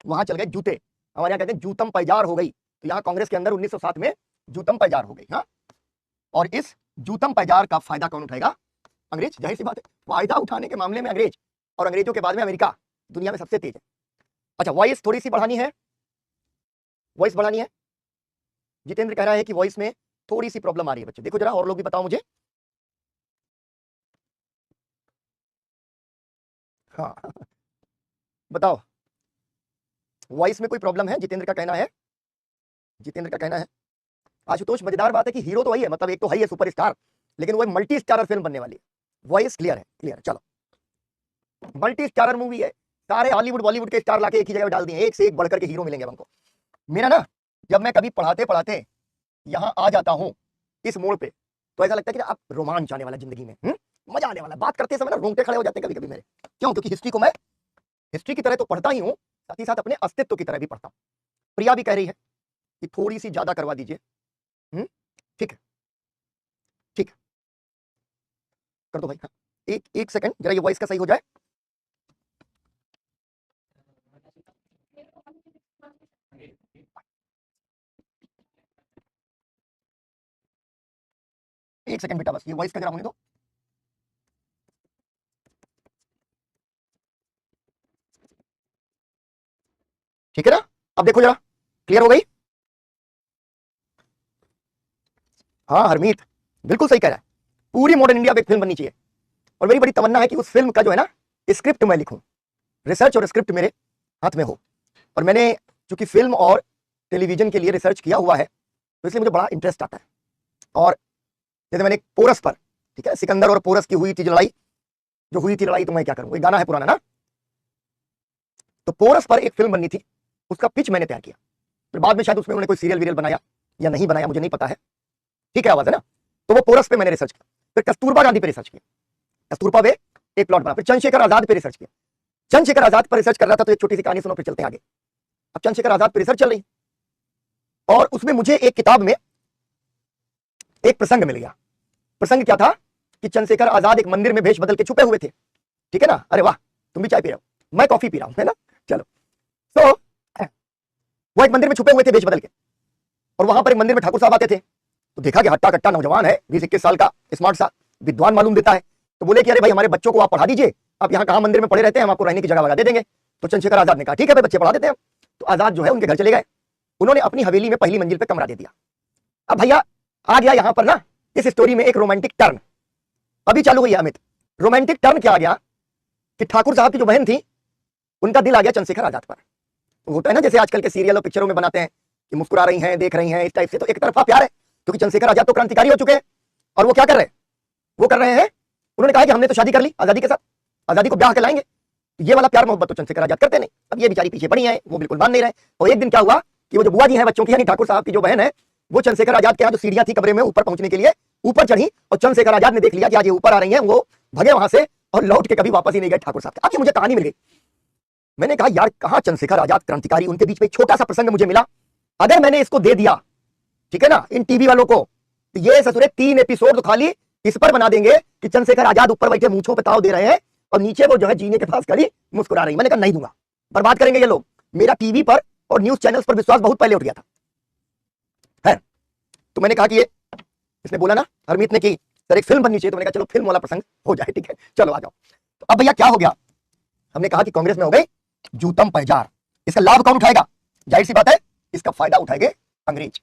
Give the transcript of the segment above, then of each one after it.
वहां चल गए जूते, हमारे यहाँ कहते हैं जूतम पैजार हो गई, तो यहाँ कांग्रेस के अंदर 1907 में जूतम पैजार हो गई। हाँ, और इस जूतम पैजार का फायदा कौन उठाएगा? अंग्रेज, जाहिर सी बात है। फायदा उठाने के मामले में अंग्रेज, और अंग्रेजों के बाद में अमेरिका दुनिया में सबसे तेज है। अच्छा, वॉइस थोड़ी सी बढ़ानी है, वॉइस बढ़ानी है। जितेंद्र कह रहा है कि वॉइस में थोड़ी सी प्रॉब्लम आ रही है बच्चे, देखो जरा, और लोग भी बताओ मुझे। हाँ बताओ, वॉइस में कोई प्रॉब्लम है? जितेंद्र का कहना है, जितेंद्र का कहना है। आशुतोष, मजेदार बात है कि हीरो तो वही है, मतलब एक तो है सुपरस्टार, लेकिन वो मल्टी स्टारर फिल्म बनने वाली है। वॉइस क्लियर है, क्लियर है। चलो, मल्टी स्टारर मूवी है, सारे हॉलीवुड बॉलीवुड के स्टार लाके एक ही जगह डाल दिए, एक से एक बढ़कर के हीरो मिलेंगे हमको। मेरा ना, जब मैं कभी पढ़ाते पढ़ाते यहाँ आ जाता हूँ इस मोड़ पे, तो ऐसा लगता है कि आप रोमांच आने वाला जिंदगी में, मजा आने वाला। बात करते समय ना रोंगटे खड़े हो जाते हैं कभी कभी मेरे। क्यों? क्योंकि हिस्ट्री को मैं हिस्ट्री की तरह तो पढ़ता ही हूँ, साथ ही साथ अपने अस्तित्व की तरह भी पढ़ता हूँ। प्रिया भी कह रही है कि थोड़ी सी ज्यादा करवा दीजिए। ठीक है, ठीक है, कर दो भाई। हाँ, एक सेकंड, जरा ये वॉइस का सही हो जाए। एक सेकंड बेटा, बस ये वॉइस का जरा होने दो। ठीक है ना? अब देखो जरा, क्लियर हो गई? हाँ हरमीत बिल्कुल सही कह रहा है, पूरी मॉडर्न इंडिया पे एक फिल्म बननी चाहिए, और मेरी बड़ी तमन्ना है कि उस फिल्म का जो है ना स्क्रिप्ट मैं लिखूं, रिसर्च और स्क्रिप्ट मेरे हाथ में हो। और मैंने चूंकि फिल्म और टेलीविजन के लिए रिसर्च किया हुआ है, तो इसलिए मुझे बड़ा इंटरेस्ट आता है। और जैसे मैंने पोरस पर, ठीक है, सिकंदर और पोरस की हुई थी लड़ाई, जो हुई थी लड़ाई तो मैं क्या करूं, एक गाना है पुराना ना, तो पोरस पर एक फिल्म बननी थी, उसका पिच मैंने तैयार किया। फिर बाद में शायद उसमें उन्होंने कोई सीरियल वीरियल बनाया या नहीं बनाया, मुझे नहीं पता है। ठीक है, आवाज है ना? तो वो पोरस पे मैंने रिसर्च किया, फिर कस्तूरबा गांधी पे रिसर्च किया, कस्तूरबा पे एक प्लॉट बना, फिर चंद्रशेखर आजाद पे रिसर्च किया। चंद्रशेखर आजाद पर रिसर्च कर रहा था, तो एक छोटी सी कहानी सुनो फिर चलते हैं आगे। अब चंद्रशेखर आजाद पे रिसर्च चल रही, और उसमें मुझे एक किताब में एक प्रसंग मिल गया। प्रसंग क्या था कि चंद्रशेखर आजाद एक मंदिर में भेष बदल के छुपे हुए थे। ठीक है ना? अरे वाह, तुम भी चाय पी रहे हो, मैं कॉफी पी रहा हूं, है ना? चलो, तो वो एक मंदिर में छुपे हुए थे भेष बदल के, और वहां पर एक मंदिर में ठाकुर साहब आते थे, तो देखा कि हट्टा कट्टा नौजवान है, 20-21 साल का, स्मार्ट सा, विद्वान मालूम देता है। तो बोले कि अरे भाई, हमारे बच्चों को आप पढ़ा दीजिए, आप यहाँ कहाँ मंदिर में पढ़े रहते हैं, हम आपको रहने की जगह वगैरह दे देंगे। तो चंद्रशेखर आजाद ने कहा ठीक है भाई, बच्चे पढ़ा देते हैं। तो आजाद जो है उनके घर चले गए, उन्होंने अपनी हवेली में पहली मंजिल पे कमरा दे दिया। अब भैया आ गया यहाँ पर ना इस स्टोरी में एक रोमांटिक टर्न, अभी चालू हुई है अमित। रोमांटिक टर्न क्या आ गया कि ठाकुर साहब की जो बहन थी, उनका दिल आ गया चंद्रशेखर आजाद पर। तो होता है ना जैसे आजकल के सीरियल और पिक्चरों में बनाते हैं कि मुस्कुरा रही हैं, देख रही हैं, इस टाइप से। तो एक तरफा प्यार है, क्योंकि चंद्रशेखर आजाद तो क्रांतिकारी हो चुके हैं, और वो क्या कर रहे हैं, वो कर रहे हैं, उन्होंने कहा कि हमने तो शादी कर ली आजादी के साथ, आजादी को ब्याह के लाएंगे। तो ये वाला प्यार मोहब्बत तो चंद्रशेखर आजाद करते नहीं। अब ये बेचारी पीछे पड़ी है, वो बिल्कुल मान नहीं रहे। और एक दिन क्या हुआ कि वो जो बुआ जी है बच्चों की, यानी ठाकुर साहब की जो बहन है, वो चंद्रशेखर आजाद के यहाँ जो सीढ़ियां थी कमरे में ऊपर पहुंचने के लिए, ऊपर चढ़ी, और चंद्रशेखर आजाद ने देख लिया कि आज ये ऊपर आ रही है, वो भगे वहां से और लौट के कभी वापस ही नहीं गए ठाकुर साहब के। अब ये मुझे कहानी मिल गई, मैंने कहा यार कहां चंद्रशेखर आजाद क्रांतिकारी, उनके बीच में एक छोटा सा प्रसंग मुझे मिला। अगर मैंने इसको दे दिया, ठीक है ना, इन टीवी वालों को, तो ये ससुरे 3 एपिसोड तो खाली इस पर बना देंगे कि चंद्रशेखर आजाद ऊपर बैठे मूंछों पे ताव दे रहे हैं, और नीचे वो जो है जीने के पास खड़ी मुस्कुरा रही। मैंने कहा नहीं दूंगा, बर्बाद करेंगे ये लोग। मेरा टीवी पर और न्यूज चैनल्स पर विश्वास बहुत पहले उठ गया था, है। तो मैंने कहा कि ये, इसने बोला ना, हरमीत ने, कि सर एक फिल्म बननी चाहिए, तो मैंने कहा चलो फिल्म वाला प्रसंग हो जाए, ठीक है, चलो आ जाओ। तो अब भैया क्या हो गया, हमने कहा कि कांग्रेस में हो गई जूतम पैजार। इसका लाभ कौन उठाएगा? जाहिर सी बात है, इसका फायदा उठाएंगे अंग्रेज।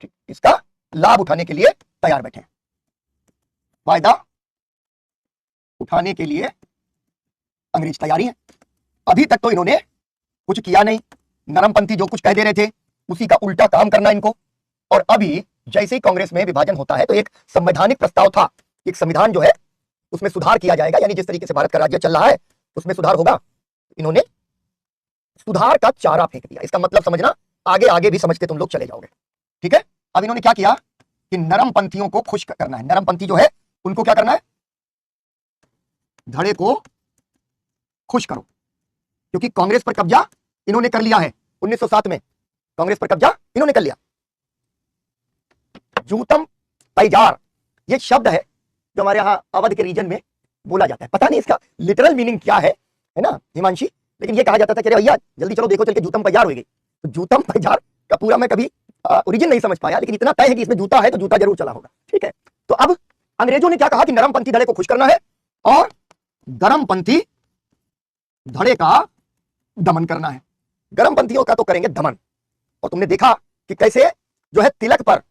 ठीक, इसका लाभ उठाने के लिए तैयार बैठे, फायदा उठाने के लिए अंग्रेज तैयारी है। अभी तक तो इन्होंने कुछ किया नहीं, नरमपंथी जो कुछ कह दे रहे थे उसी का उल्टा काम करना इनको। और अभी जैसे ही कांग्रेस में विभाजन होता है, तो एक संवैधानिक प्रस्ताव था, एक संविधान जो है उसमें सुधार किया जाएगा, यानी जिस तरीके से भारत का राज्य चल रहा है उसमें सुधार होगा। इन्होंने सुधार का चारा फेंक दिया। इसका मतलब समझना, आगे आगे भी समझते तुम लोग चले जाओगे, ठीक है। अब इन्होंने क्या किया कि नरमपंथियों को खुश करना है। नरमपंथी जो है उनको क्या करना है, धड़े को खुश करो, क्योंकि कांग्रेस पर कब्जा इन्होंने कर लिया है। 1907 में कांग्रेस पर कब्जा इन्होंने कर लिया। जूतम पैजार ये शब्द है जो हमारे यहां अवध के रीजन में बोला जाता है। पता नहीं इसका लिटरल मीनिंग क्या है ना हिमांशी, लेकिन ये कहा जाता था कि अरे भैया जल्दी चलो देखो चल के जूतम पैजार हो गई। तो जूतम पैजार का पूरा मैं कभी ओरिजिन नहीं समझ पाया, लेकिन इतना तय है कि इसमें जूता है तो जूता जरूर चला होगा, ठीक है। तो अब अंग्रेजों ने क्या कहा कि नरमपंथी धड़े को खुश करना है और गरमपंथी धड़े का दमन करना है। गरमपंथियों का तो करेंगे दमन। और तुमने देखा कि कैसे जो है तिलक पर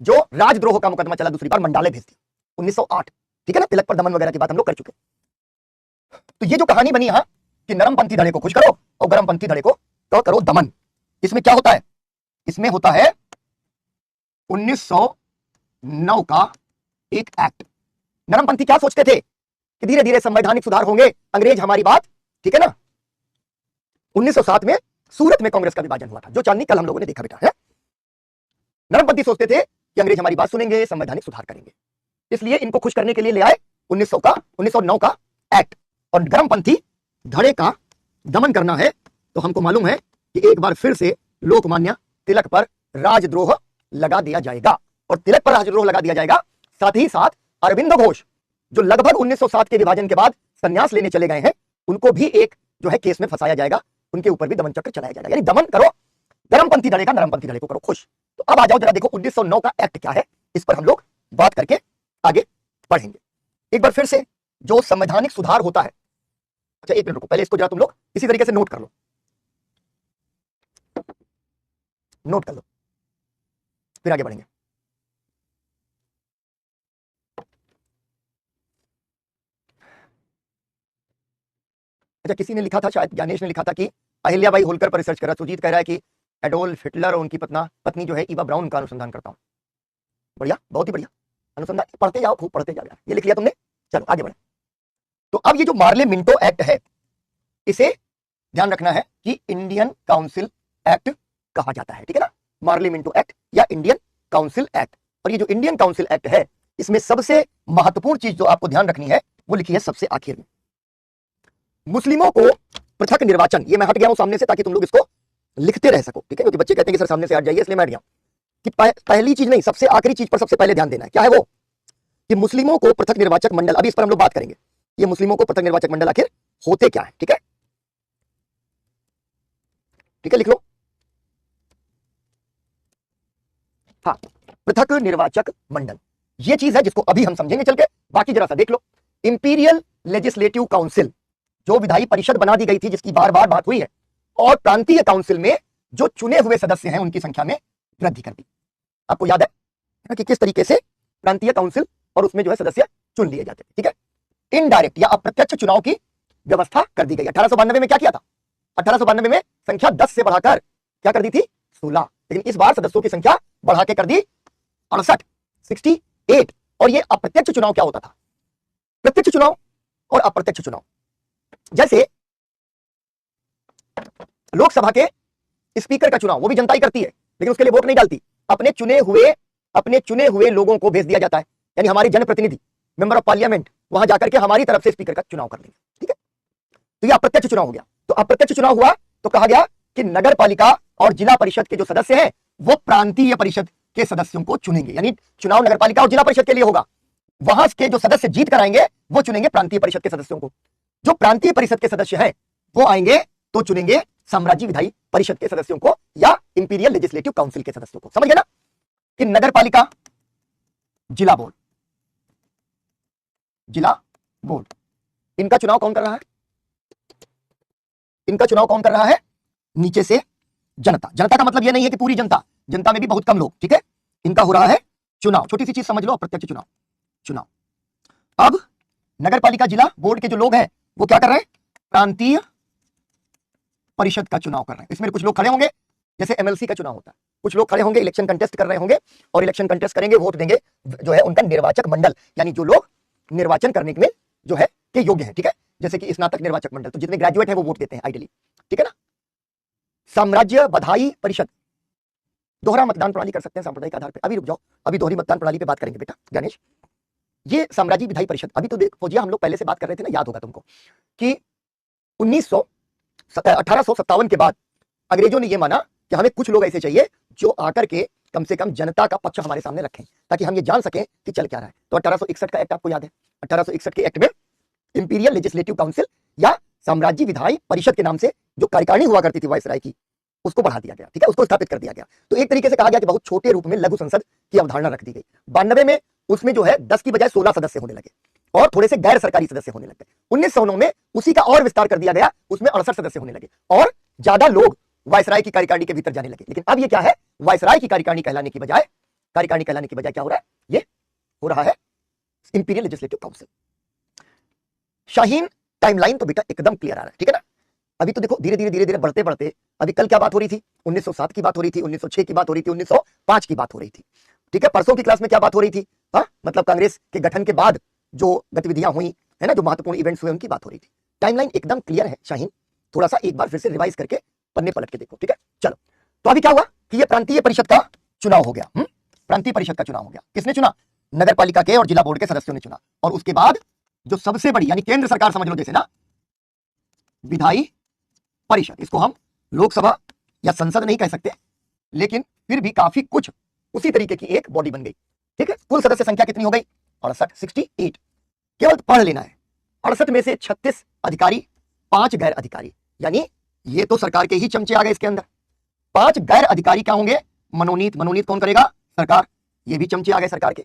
जो राजद्रोह का मुकदमा चला दूसरी बार, मंडाले भेज दिया 1908, ठीक है ना। तिलक पर दमन वगैरह की बात हम लोग कर चुके। तो ये जो कहानी बनी यहां कि नरमपंथी धड़े को खुश करो और गरमपंथी धड़े को तो करो दमन, इसमें क्या होता है? इसमें होता है 1909 का एक एक्ट। नरमपंथी क्या सोचते थे कि धीरे धीरे संवैधानिक सुधार होंगे, अंग्रेज हमारी बात, ठीक है ना। 1907 में सूरत में कांग्रेस का विभाजन हुआ था, जो चांदनी कल हम लोगों ने देखा बेटा है। नरमपंथी सोचते थे कि अंग्रेज हमारी बात सुनेंगे, संवैधानिक सुधार करेंगे, इसलिए इनको खुश करने के लिए ले आए 1909 का एक्ट। और गरमपंथी धड़े का दमन करना है तो हमको मालूम है कि एक बार फिर से लोकमान्य तिलक पर राजद्रोह लगा दिया जाएगा। और तिलक पर राजद्रोह लगा दिया जाएगा, साथ ही साथ अरविंद घोष जो लगभग 1907 के विभाजन के बाद संन्यास लेने चले गए हैं, उनको भी एक जो है केस में फंसाया जाएगा, उनके ऊपर भी दमन चक्र चलाया जाएगा। यानी दमन करो गरमपंथी धड़े का, नरमपंथी धड़े को करो खुश। तो अब आ जाओ जरा देखो 1909 का एक्ट क्या है, इस पर हम लोग बात करके आगे बढ़ेंगे। एक बार फिर से जो संवैधानिक सुधार होता है, अच्छा एक मिनट रुको, पहले इसको जरा तुम लोग इसी तरीके से नोट कर लो, नोट कर लो, फिर आगे बढ़ेंगे। अच्छा किसी ने लिखा था, शायद ज्ञानेश ने लिखा था कि अहिल्याबाई होलकर पर रिसर्च कर रहा। सुजीत कह रहा है कि एडोल्फ हिटलर और उनकी पत्नी जो है ईवा ब्राउन का अनुसंधान करता हूं। बढ़िया, बहुत ही बढ़िया अनुसंधान, पढ़ते जाओ, खूब पढ़ते जाओ। ये लिख लिया तुमने, चलो आगे बढ़े। तो अब ये जो मार्ले मिंटो एक्ट है, इसे ध्यान रखना है कि इंडियन काउंसिल एक्ट कहा जाता है, ठीक है ना। मार्ले मिंटो एक्ट या इंडियन काउंसिल एक्ट। और ये जो इंडियन काउंसिल एक्ट है, इसमें सबसे महत्वपूर्ण चीज जो आपको ध्यान रखनी है वो लिखी है सबसे आखिर में। मुस्लिमों को पृथक निर्वाचन, ये मैं हट गया हूं सामने से ताकि तुम लोग इसको लिखते रह सको, ठीक है, क्योंकि बच्चे कहते हैं कि सर सामने से हट जाइए, इसलिए मैं हट गया कि पहली चीज नहीं, सबसे आखिरी चीज पर सबसे पहले ध्यान देना है। क्या है वो? कि मुस्लिमों को पृथक निर्वाचक मंडल, अभी इस पर हम लोग बात करेंगे, ये मुस्लिमों को पृथक निर्वाचक मंडल आखिर होते क्या है, ठीक है, ठीक है, लिख लो। हाँ, पृथक निर्वाचक मंडल ये चीज है जिसको अभी हम समझेंगे चल के, बाकी जरा सा देख लो। इंपीरियल लेजिस्लेटिव काउंसिल, जो विधायी परिषद बना दी गई थी जिसकी बार बार बात हुई है, और प्रांतीय काउंसिल में जो चुने हुए सदस्य हैं उनकी संख्या में वृद्धि कर दी। आपको याद है कि किस तरीके से प्रांतीय काउंसिल और उसमें जो है सदस्य चुन लिए जाते थे, ठीक है। इनडायरेक्ट या अप्रत्यक्ष चुनाव की व्यवस्था कर दी गई। 1892 में क्या किया था? 1892 में संख्या 10 से बढ़ाकर क्या कर दी थी? 16। लेकिन इस बार सदस्यों की संख्या बढ़ा के कर दी 68। और ये अप्रत्यक्ष चुनाव क्या होता था? प्रत्यक्ष चुनाव और अप्रत्यक्ष चुनाव, जैसे लोकसभा के स्पीकर का चुनाव वो भी जनता ही करती है, लेकिन उसके लिए वोट नहीं डालती, अपने चुने हुए लोगों को भेज दिया जाता है। यानी हमारे जनप्रतिनिधि, मेंबर ऑफ पार्लियामेंट, वहां जाकर के हमारी तरफ से स्पीकर का चुनाव कर लेंगे, ठीक है। तो ये अप्रत्यक्ष चुनाव हो गया। तो अप्रत्यक्ष चुनाव हुआ तो कहा गया कि नगर पालिका और जिला परिषद के जो सदस्य हैं वो प्रांतीय परिषद के सदस्यों को चुनेंगे। यानी चुनाव नगर पालिका और जिला परिषद के लिए होगा, वहां के जो सदस्य जीत कर आएंगे वो चुनेंगे प्रांतीय परिषद के सदस्यों को। जो प्रांतीय परिषद के सदस्य हैं वो आएंगे तो चुनेंगे साम्राज्य विधायी परिषद के सदस्यों को या इंपीरियल लेजिस्लेटिव काउंसिल के सदस्यों को। समझ गए ना कि नगर पालिका, जिला बोर्ड, इनका चुनाव कौन कर रहा है? इनका चुनाव कौन कर रहा है? नीचे से जनता। जनता का मतलब यह नहीं है कि पूरी जनता, जनता में भी बहुत कम लोग, ठीक है। इनका हो रहा है चुनाव। छोटी सी चीज समझ लो, अप्रत्यक्ष चुनाव। अब नगर पालिका, जिला बोर्ड के जो लोग हैं वो क्या कर रहे हैं? प्रांतीय परिषद का चुनाव कर रहे हैं। इसमें कुछ लोग खड़े होंगे, जैसे एमएलसी का चुनाव होता है, कुछ लोग खड़े होंगे, इलेक्शन कंटेस्ट कर रहे होंगे और इलेक्शन कंटेस्ट करेंगे, वोट देंगे, जो है उनका निर्वाचक मंडल, यानी जो लोग निर्वाचन करने में जो है के योग्य है, ठीक है। जैसे कि स्नातक निर्वाचक मंडल, तो जितने ग्रेजुएट हैं वो वोट देते हैं आइडियली, ठीक है ना। साम्राज्य बधाई परिषद, दोहरा मतदान प्रणाली कर सकते हैं सांप्रदायिक आधार पर। अभी रुक जाओ, अभी दोहरी मतदान प्रणाली पे बात करेंगे बेटा गणेश। ये साम्राज्य विधायी परिषद, अभी तो देख फौजिया हम लोग पहले से बात कर रहे थे ना, याद होगा तुमको कि 1857 के बाद अंग्रेजों ने यह माना कि हमें कुछ लोग ऐसे चाहिए जो आकर के कम से कम जनता का पक्ष हमारे सामने रखें, ताकि हम ये जान सकें कि चल क्या रहा है। तो 1861 का एक्ट आपको याद है। 1861 के एक्ट में इंपीरियल लेजिस्लेटिव काउंसिल या साम्राज्य विधायी परिषद के नाम से जो कार्यकारिणी हुआ करती थी वायसराय की, उसको बढ़ा दिया गया, ठीक है, उसको स्थापित कर दिया गया। तो एक तरीके से कहा गया कि बहुत छोटे रूप में लघु संसद की अवधारणा रख दी गई। 92 में उसमें जो है 10 की बजाय 16 सदस्य होने लगे और थोड़े से गैर सरकारी सदस्य होने लगे। 1909 में उसी का और विस्तार कर दिया गया, उसमें 68 सदस्य होने लगे और ज्यादा लोग वायसराय की कार्यकारिणी के भीतर जाने लगे। लेकिन अब ये क्या है, वायसराय की कार्यकारिणी कहलाने की बजाय क्या हो रहा है, ये हो रहा है imperial legislative council. Shaheen timeline तो बेटा एकदम क्लियर आ रहा है, ठीक है ना। अभी तो देखो धीरे धीरे बढ़ते बढ़ते, अभी कल क्या बात हो रही थी, 1907 की बात हो रही थी, 1906 की बात हो रही थी, 1905 की बात हो रही थी, ठीक है। परसों की क्लास में क्या बात हो रही थी, हाँ, मतलब कांग्रेस के गठन के बाद जो गतिविधियां हुई है ना, जो महत्वपूर्ण इवेंट्स हुए उनकी बात हो रही थी। टाइमलाइन एकदम क्लियर है शाहीन, थोड़ा सा एक बार फिर से रिवाइज करके पन्ने पलट के देखो, ठीक है। चलो, तो अभी क्या हुआ कि ये प्रांतीय परिषद का चुनाव हो गया। प्रांतीय परिषद का चुनाव हो गया, किसने चुना, नगर पालिका के और जिला बोर्ड के सदस्यों ने चुना। और उसके बाद जो सबसे बड़ी यानी केंद्र सरकार समझ लो जैसे ना, विधायी परिषद, इसको हम लोकसभा या संसद नहीं कह सकते, लेकिन फिर भी काफी कुछ उसी तरीके की एक बॉडी बन गई, ठीक है। कुल सदस्य संख्या कितनी हो गई, 68। केवल पढ़ लेना है, 68 में से 36 अधिकारी, 5 गैर अधिकारी, यानी ये तो सरकार के ही चमचे आ गए इसके अंदर। 5 गैर अधिकारी क्या होंगे, मनोनीत। मनोनीत कौन करेगा, सरकार, ये भी चमचे आ गए सरकार के।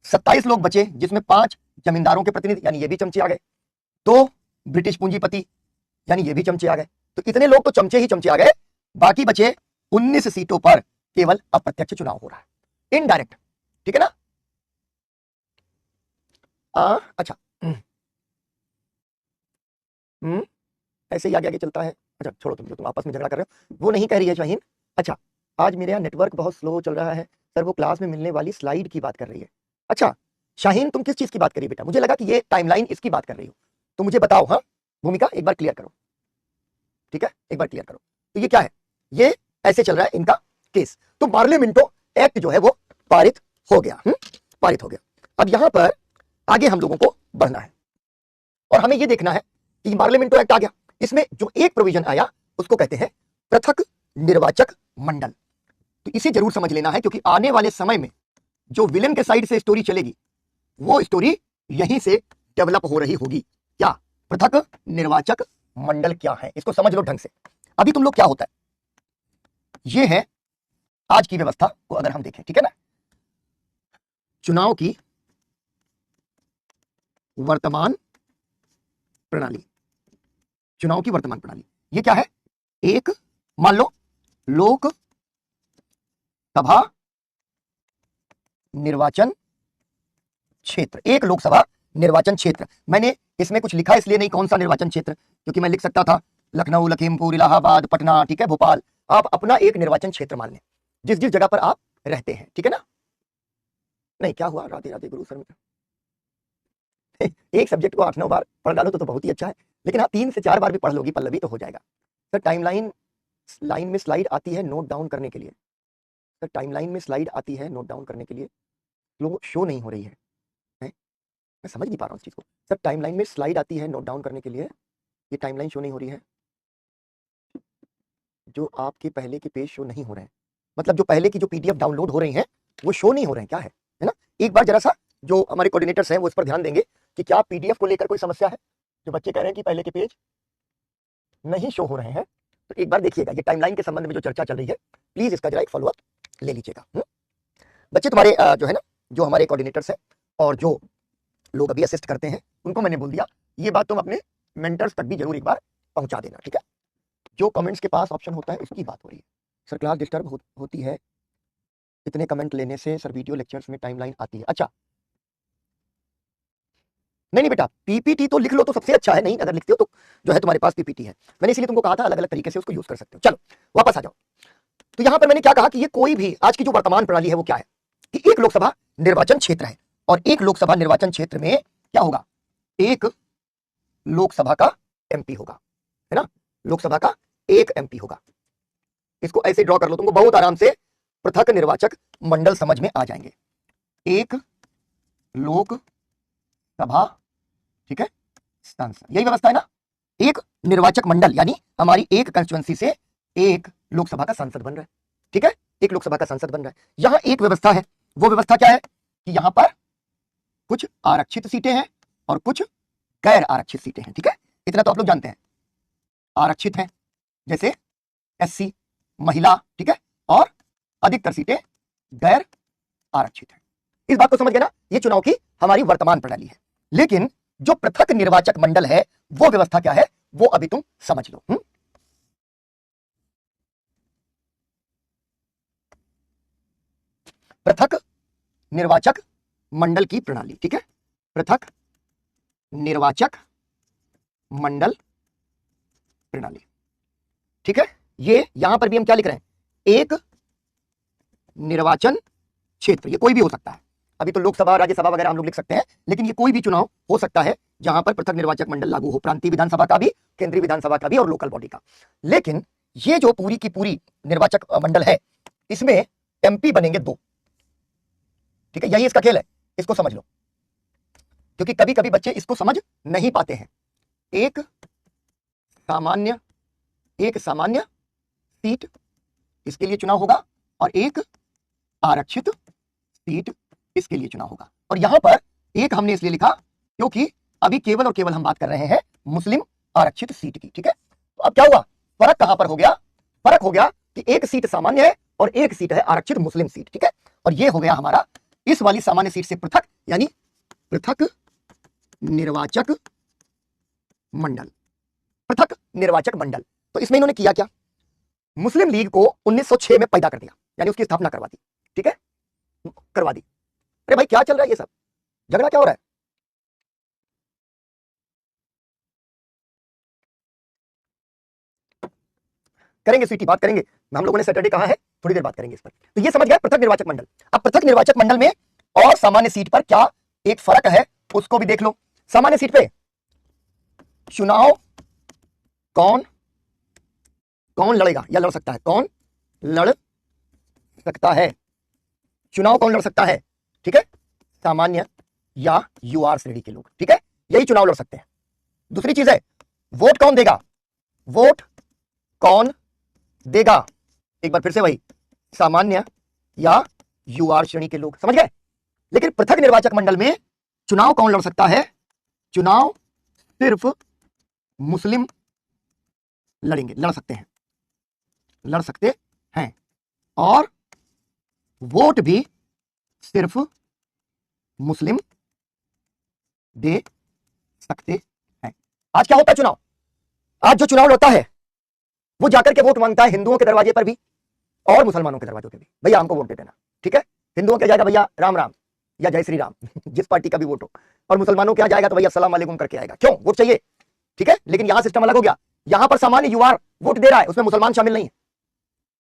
27 लोग बचे, जिसमें 5 जमींदारों के प्रतिनिधि, यानी ये भी चमचे आ गए। 2 ब्रिटिश पूंजीपति, यानी ये भी चमचे आ गए। तो इतने लोग तो चमचे ही चमचे आ गए। बाकी बचे 19 सीटों पर केवल अप्रत्यक्ष चुनाव हो रहा है, इनडायरेक्ट, ठीक है ना। अच्छा, ऐसे ही आगे आगे चलता है। अच्छा छोड़ो, तुम आपस में झगड़ा कर रहे हो, वो नहीं कह रही है शाहीन। अच्छा, आज मेरे यहाँ नेटवर्क बहुत स्लो चल रहा है सर, वो क्लास में मिलने वाली स्लाइड की बात कर रही है। अच्छा शाहीन, तुम किस चीज की बात कर रही हो बेटा, मुझे लगा कि ये टाइमलाइन इसकी बात कर रही हो, तो मुझे बताओ। हाँ भूमिका, एक बार क्लियर करो, ठीक है, एक बार क्लियर करो। तो ये क्या है, ये ऐसे चल रहा है इनका केस। तो पार्लियामेंटो एक्ट जो है वो पारित हो गया, पारित हो गया। अब यहां पर आगे हम लोगों को बढ़ना है और हमें ये देखना है कि पार्लियामेंटो एक्ट आ गया, इसमें जो एक प्रोविजन आया उसको कहते हैं पृथक निर्वाचक मंडल। तो इसे जरूर समझ लेना है, क्योंकि आने वाले समय में जो विलेन के साइड से स्टोरी चलेगी वो स्टोरी यहीं से डेवलप हो रही होगी। क्या पृथक निर्वाचक मंडल क्या है, इसको समझ लो ढंग से। अभी तुम लोग क्या होता है, ये है आज की व्यवस्था को अगर हम देखें, ठीक है ना, चुनाव की वर्तमान प्रणाली, चुनाव की वर्तमान प्रणाली, ये क्या है, एक मान लो लोक सभा निर्वाचन क्षेत्र, एक लोकसभा निर्वाचन क्षेत्र। मैंने इसमें कुछ लिखा इसलिए नहीं कौन सा निर्वाचन क्षेत्र, क्योंकि मैं लिख सकता था लखनऊ, लखीमपुर, इलाहाबाद, पटना, ठीक है, भोपाल। आप अपना एक निर्वाचन क्षेत्र मान लें, जिस जिस जगह पर आप रहते हैं, ठीक है ना। नहीं क्या हुआ, राधे राधे गुरु सर, एक सब्जेक्ट को 8-9 बार पढ़ डालो तो बहुत ही अच्छा है, लेकिन आप 3 से 4 बार भी पढ़ लोगी पल्लवी तो हो जाएगा। सर टाइमलाइन लाइन में स्लाइड आती है नोट डाउन करने के लिए, सर टाइमलाइन में स्लाइड आती है नोट डाउन करने के लिए, लोग शो नहीं हो रही है, मैं समझ नहीं पा रहा हूँ इस चीज को। सर टाइमलाइन में स्लाइड आती है नोट डाउन करने के लिए, ये टाइमलाइन शो नहीं हो रही है, जो आपके पहले के पेज शो नहीं हो रहे हैं, मतलब जो पहले की जो पीडीएफ डाउनलोड हो रही है वो शो नहीं हो रहे हैं, क्या है ना। एक बार जरा सा जो हमारे कोऑर्डिनेटर्स हैं वो इस पर ध्यान देंगे कि क्या पीडीएफ को लेकर कोई समस्या है, जो बच्चे कह रहे हैं कि पहले के पेज नहीं शो हो रहे हैं, तो एक बार देखिएगा ये टाइमलाइन के संबंध में जो चर्चा चल रही है, प्लीज इसका जरा एक फॉलोअप ले लीजिएगा। बच्चे तुम्हारे जो है ना, जो हमारे कोऑर्डिनेटर्स हैं और जो लोग अभी असिस्ट करते हैं, उनको मैंने बोल दिया ये बात तुम अपने मेंटर्स तक भी जरूर एक बार पहुंचा देना, ठीक है। जो कमेंट्स के पास ऑप्शन होता है उसकी बात हो रही है। सर क्लास डिस्टर्ब होती है इतने कमेंट लेने से, सर वीडियो लेक्चर्स में टाइमलाइन आती है। अच्छा नहीं बेटा, पीपीटी तो लिख लो तो सबसे अच्छा है, नहीं अगर लिखते हो तो जो है तुम्हारे पास पीपीटी है, मैंने इसलिए तुमको कहा था अलग अलग तरीके से उसको यूज कर सकते हो। चलो वापस आ जाओ। तो यहां पर मैंने क्या कहा कि ये कोई भी आज की जो वर्तमान प्रणाली है वो क्या है कि एक लोकसभा निर्वाचन क्षेत्र है, और एक लोकसभा निर्वाचन क्षेत्र में क्या होगा, एक लोकसभा का एमपी होगा, है ना, लोकसभा का एक एमपी होगा। इसको ऐसे ड्रॉ कर लो, तुमको बहुत आराम से पृथक निर्वाचक मंडल समझ में आ जाएंगे। एक लोकसभा, ठीक है, सांसद, यही व्यवस्था है ना। एक निर्वाचक मंडल यानी हमारी एक कंस्टिट्यूएंसी से एक लोकसभा का सांसद बन रहा है, ठीक है, एक लोकसभा का सांसद बन रहा है। यहां एक व्यवस्था है, वो व्यवस्था क्या है कि यहां पर कुछ आरक्षित सीटें हैं और कुछ गैर आरक्षित सीटें हैं, ठीक है। इतना तो आप लोग जानते हैं। आरक्षित हैं जैसे एससी, महिला, ठीक है, और अधिकतर सीटें गैर आरक्षित हैं। इस बात को समझ गए ना, ये चुनाव की हमारी वर्तमान प्रणाली है। लेकिन जो पृथक निर्वाचक मंडल है वो व्यवस्था क्या है वो अभी तुम समझ लो। पृथक निर्वाचक मंडल की प्रणाली, ठीक है, पृथक निर्वाचक मंडल प्रणाली, ठीक है। ये यहां पर भी हम क्या लिख रहे हैं, एक निर्वाचन क्षेत्र, ये कोई भी हो सकता है। अभी तो लोकसभा, राज्यसभा वगैरह हम लोग लिख सकते हैं, लेकिन ये कोई भी चुनाव हो सकता है जहां पर पृथक निर्वाचक मंडल लागू हो, प्रांतीय विधानसभा का भी, केंद्रीय विधानसभा का भी और लोकल बॉडी का। लेकिन ये जो पूरी की पूरी निर्वाचक मंडल है, इसमें एमपी बनेंगे 2, ठीक है, यही इसका खेल है, इसको समझ लो, क्योंकि कभी कभी बच्चे इसको समझ नहीं पाते हैं। एक सामान्य सीट इसके लिए चुनाव होगा और एक आरक्षित सीट इसके लिए चुनाव होगा। और यहां पर एक हमने इसलिए लिखा क्योंकि अभी केवल और केवल हम बात कर रहे हैं मुस्लिम आरक्षित सीट की, ठीक है। तो अब क्या हुआ, फर्क कहां पर हो गया, फर्क हो गया कि एक सीट सामान्य है और एक सीट है आरक्षित मुस्लिम सीट, ठीक है। और ये हो गया हमारा इस वाली सामान्य सीट से पृथक, यानी पृथक निर्वाचक मंडल, पृथक निर्वाचक मंडल। तो इसमें इन्होंने किया क्या, मुस्लिम लीग को 1906 में पैदा कर दिया, यानी उसकी स्थापना करवा दी, ठीक है, करवा दी। अरे भाई क्या चल रहा है, ये सब झगड़ा क्या हो रहा है। करेंगे स्वीटी, बात करेंगे, हम लोगों ने सैटरडे कहा है, थोड़ी देर बात करेंगे इस पर। तो ये समझ गया पृथक निर्वाचक मंडल। अब पृथक निर्वाचक मंडल में और सामान्य सीट पर क्या एक फर्क है उसको भी देख लो। सामान्य सीट पे चुनाव कौन कौन लड़ेगा या लड़ सकता है, कौन लड़ सकता है, चुनाव कौन लड़ सकता है, ठीक है, सामान्य या यूआर श्रेणी के लोग, ठीक है, यही चुनाव लड़ सकते हैं। दूसरी चीज है वोट कौन देगा, वोट कौन देगा, एक बार फिर से वही सामान्य या यूआर श्रेणी के लोग, समझ गए। लेकिन पृथक निर्वाचक मंडल में चुनाव कौन लड़ सकता है, चुनाव सिर्फ मुस्लिम लड़ेंगे, लड़ सकते हैं और वोट भी सिर्फ मुस्लिम दे सकते हैं। आज क्या होता है चुनाव, आज जो चुनाव होता है वो जाकर के वोट मांगता है हिंदुओं के दरवाजे पर भी और मुसलमानों के दरवाजों पे भी, भैया हमको वोट दे देना, ठीक है। हिंदुओं के जाएगा भैया राम राम या जय श्री राम जिस पार्टी का भी वोट हो, और मुसलमानों के जाएगा तो भैया अस्सलाम वालेकुम करके आएगा, क्यों, वोट चाहिए, ठीक है। लेकिन यहां सिस्टम अलग हो गया, यहां पर सामान्य यूआर वोट दे रहा है, उसमें मुसलमान शामिल नहीं है,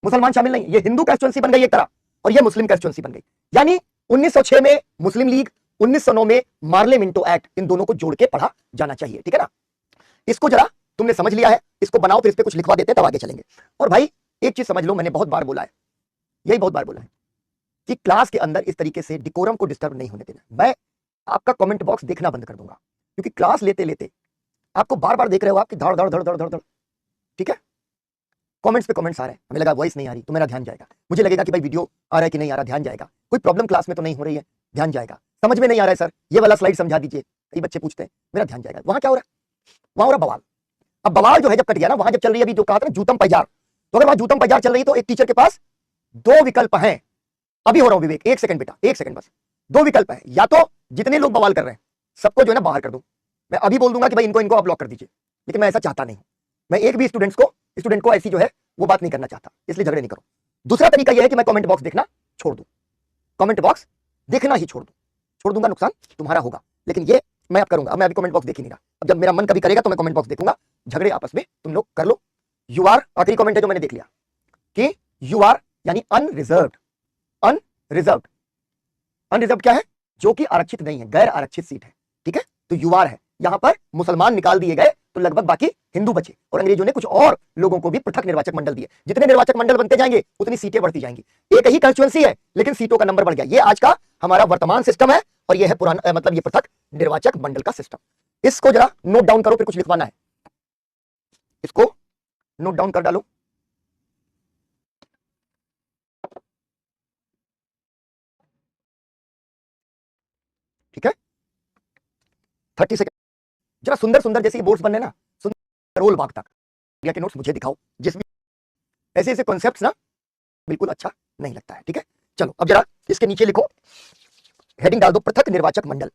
मुसलमान शामिल नहीं, ये हिंदू कंस्टिट्यूएंसी बन गई एक तरह और ये मुस्लिम कंस्टिट्यूएंसी बन गई। यानी 1906 में मुस्लिम लीग, 1909 में मार्ले मिंटो एक्ट, इन दोनों को जोड़ के पढ़ा जाना चाहिए, ठीक है ना। इसको जरा तुमने समझ लिया है, इसको बनाओ, फिर इस पे कुछ लिखवा देते हैं, तब आगे चलेंगे। और भाई एक चीज समझ लो, मैंने बहुत बार बोला है, यही बहुत बार बोला है कि क्लास के अंदर इस तरीके से डिकोरम को डिस्टर्ब नहीं होने देना। मैं आपका कमेंट बॉक्स देखना बंद कर दूंगा, क्योंकि क्लास लेते लेते आपको बार बार देख रहे हो आपकी धड़ धड़ धड़ धड़ धड़ धड़, ठीक है। कमेंट्स पे कमेंट्स आ रहे हैं, हमें लगा वॉइस नहीं आ रही तो मेरा ध्यान जाएगा, मुझे लगेगा कि भाई वीडियो आ रहा है कि नहीं आ रहा, ध्यान जाएगा, कोई प्रॉब्लम क्लास में तो नहीं हो रही है, ध्यान जाएगा, समझ में नहीं आ रहा है सर ये वाला स्लाइड समझा दीजिए, कई बच्चे पूछते हैं, मेरा ध्यान जाएगा। वहां क्या हो रहा है, वहां हो रहा बवाल। अब बवाल जो है जब कट गया ना, वहां जब चल रही है अभी जो कहा था ना जूतम पैजार, तो अगर वहां जूतम पैजार चल रही है तो एक टीचर के पास 2 विकल्प हैं। अभी हो रहा हूं विवेक, 1 सेकंड बेटा, 1 सेकंड बस, 2 विकल्प है, या तो जितने लोग बवाल कर रहे हैं सबको जो है ना बाहर कर दो, मैं अभी बोल दूंगा कि भाई इनको आप ब्लॉक कर दीजिए, लेकिन मैं ऐसा चाहता नहीं, मैं एक भी स्टूडेंट को ऐसी जो है वो बात नहीं करना चाहता, इसलिए झगड़े नहीं करो। दूसरा तरीका यह है कि मैं कमेंट बॉक्स देखना छोड़ दूं, कमेंट बॉक्स देखना ही छोड़ दूंगा, नुकसान तुम्हारा होगा, लेकिन ये मैं अब करूंगा। अब मैं अभी कमेंट बॉक्स देख ही नहीं रहा, अब जब मेरा मन कभी करेगा तो मैं कमेंट बॉक्स देखूंगा, झगड़े आपस में तुम लोग कर लो। यू आर, आखिरी कमेंट है जो मैंने देख लिया कि यू आर यानी अनरिजर्व्ड, अनरिजर्व्ड, अनरिजर्व्ड क्या है, जो कि आरक्षित नहीं है, गैर आरक्षित सीट है, ठीक है। तो यू आर है, यहां पर मुसलमान निकाल दिए गए तो लगभग बाकी हिंदू बचे, और अंग्रेजों ने कुछ और लोगों को भी पृथक निर्वाचक मंडल दिए। जितने निर्वाचक मंडल बनते जाएंगे उतनी सीटें बढ़ती जाएंगी, एक ही कंस्टिट्यूएंसी है लेकिन सीटों का नंबर बढ़ गया। ये आज का हमारा वर्तमान सिस्टम है और ये है पुराना, मतलब ये पृथक निर्वाचक मंडल का सिस्टम। इसको जरा नोट डाउन करो, फिर कुछ लिखवाना है, इसको नोट डाउन कर डालो। ठीक है, 30 सेकंड। जरा सुंदर सुंदर जैसे बोर्ड्स बनने ना, करोल बाग तक इंडिया के नोट्स मुझे दिखाओ, जिसमें ऐसे ऐसे कॉन्सेप्ट्स ना बिल्कुल अच्छा नहीं लगता है। ठीक है, चलो अब जरा इसके नीचे लिखो, हेडिंग डाल दो पृथक निर्वाचक मंडल।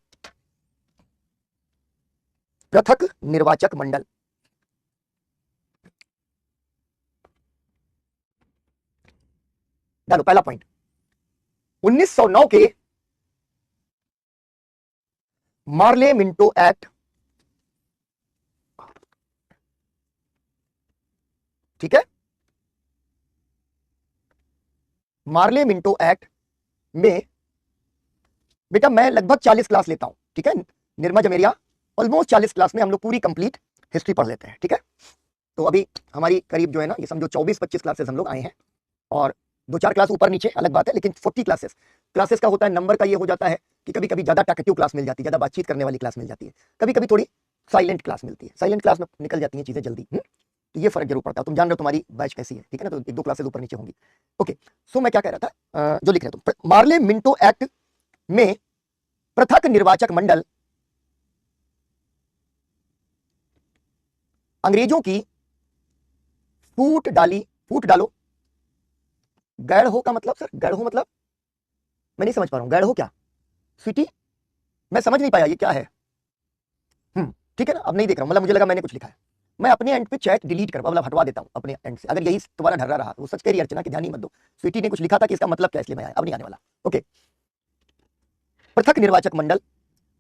पृथक निर्वाचक मंडल, डालो पहला पॉइंट। 1909 के मार्ले मिंटो एक्ट, ठीक है, मार्ले मिंटो एक्ट में बेटा मैं लगभग 40 क्लास लेता हूं, ठीक है, निर्मा जमेरिया ऑलमोस्ट 40 क्लास में हम लोग पूरी कंप्लीट हिस्ट्री पढ़ लेते हैं। ठीक है, तो अभी हमारी करीब जो है ना, ये समझो 24-25 क्लासेस हम लोग आए हैं, और 2-4 क्लास ऊपर नीचे अलग बात है, लेकिन 40 क्लासेस का होता है। नंबर का ये हो जाता है कि कभी कभी ज्यादा टॉकेटिव क्लास मिल जाती है, ज्यादा बातचीत करने वाली क्लास मिल जाती है, कभी कभी थोड़ी साइलेंट क्लास मिलती है, साइलेंट क्लास में निकल जाती है चीजें जल्दी। तो ये फर्क जरूर पड़ता है। तुम जान रहे हो तुम्हारी बैच कैसी है, ठीक है ना, तो 1-2 क्लासेस ऊपर नीचे होंगी। ओके, सो मैं क्या कह रहा था, जो लिख रहे तुम, मार्ले मिंटो एक्ट में पृथक निर्वाचक मंडल अंग्रेजों की फूट डालो। गैढ़ो का मतलब, सर गैढ़ो मतलब मैं नहीं समझ पा रहा हूं, गैढ़ो क्या स्वीटी, मैं समझ नहीं पाया ये क्या है। ठीक है ना, अब नहीं देख रहा हूं, मतलब मुझे लगा मैंने कुछ लिखा है। मैं अपने एंड पे चैट डिलीट कर, मतलब हटवा देता हूं अपने एंड से, अगर यही तुम्हारा ढर्रा रहा। वो सच कह रही है अर्चना कि ध्यान ही मत दो, स्वीटी ने कुछ लिखा था कि इसका मतलब क्या, इसलिए मैं आया, अब नहीं आने वाला। ओके, पृथक निर्वाचक मंडल,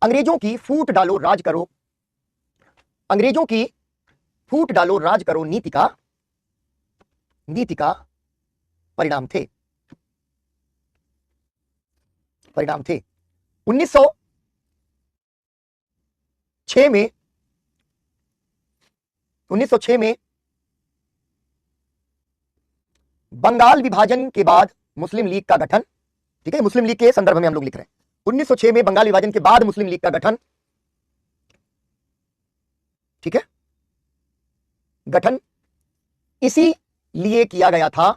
अंग्रेजों की फूट डालो राज करो, अंग्रेजों की फूट डालो राज करो नीति का परिणाम थे 1906 में बंगाल विभाजन के बाद मुस्लिम लीग का गठन, ठीक है, मुस्लिम लीग के संदर्भ में हम लोग लिख रहे हैं। 1906 में बंगाल विभाजन के बाद मुस्लिम लीग का गठन, ठीक है, गठन इसीलिए किया गया था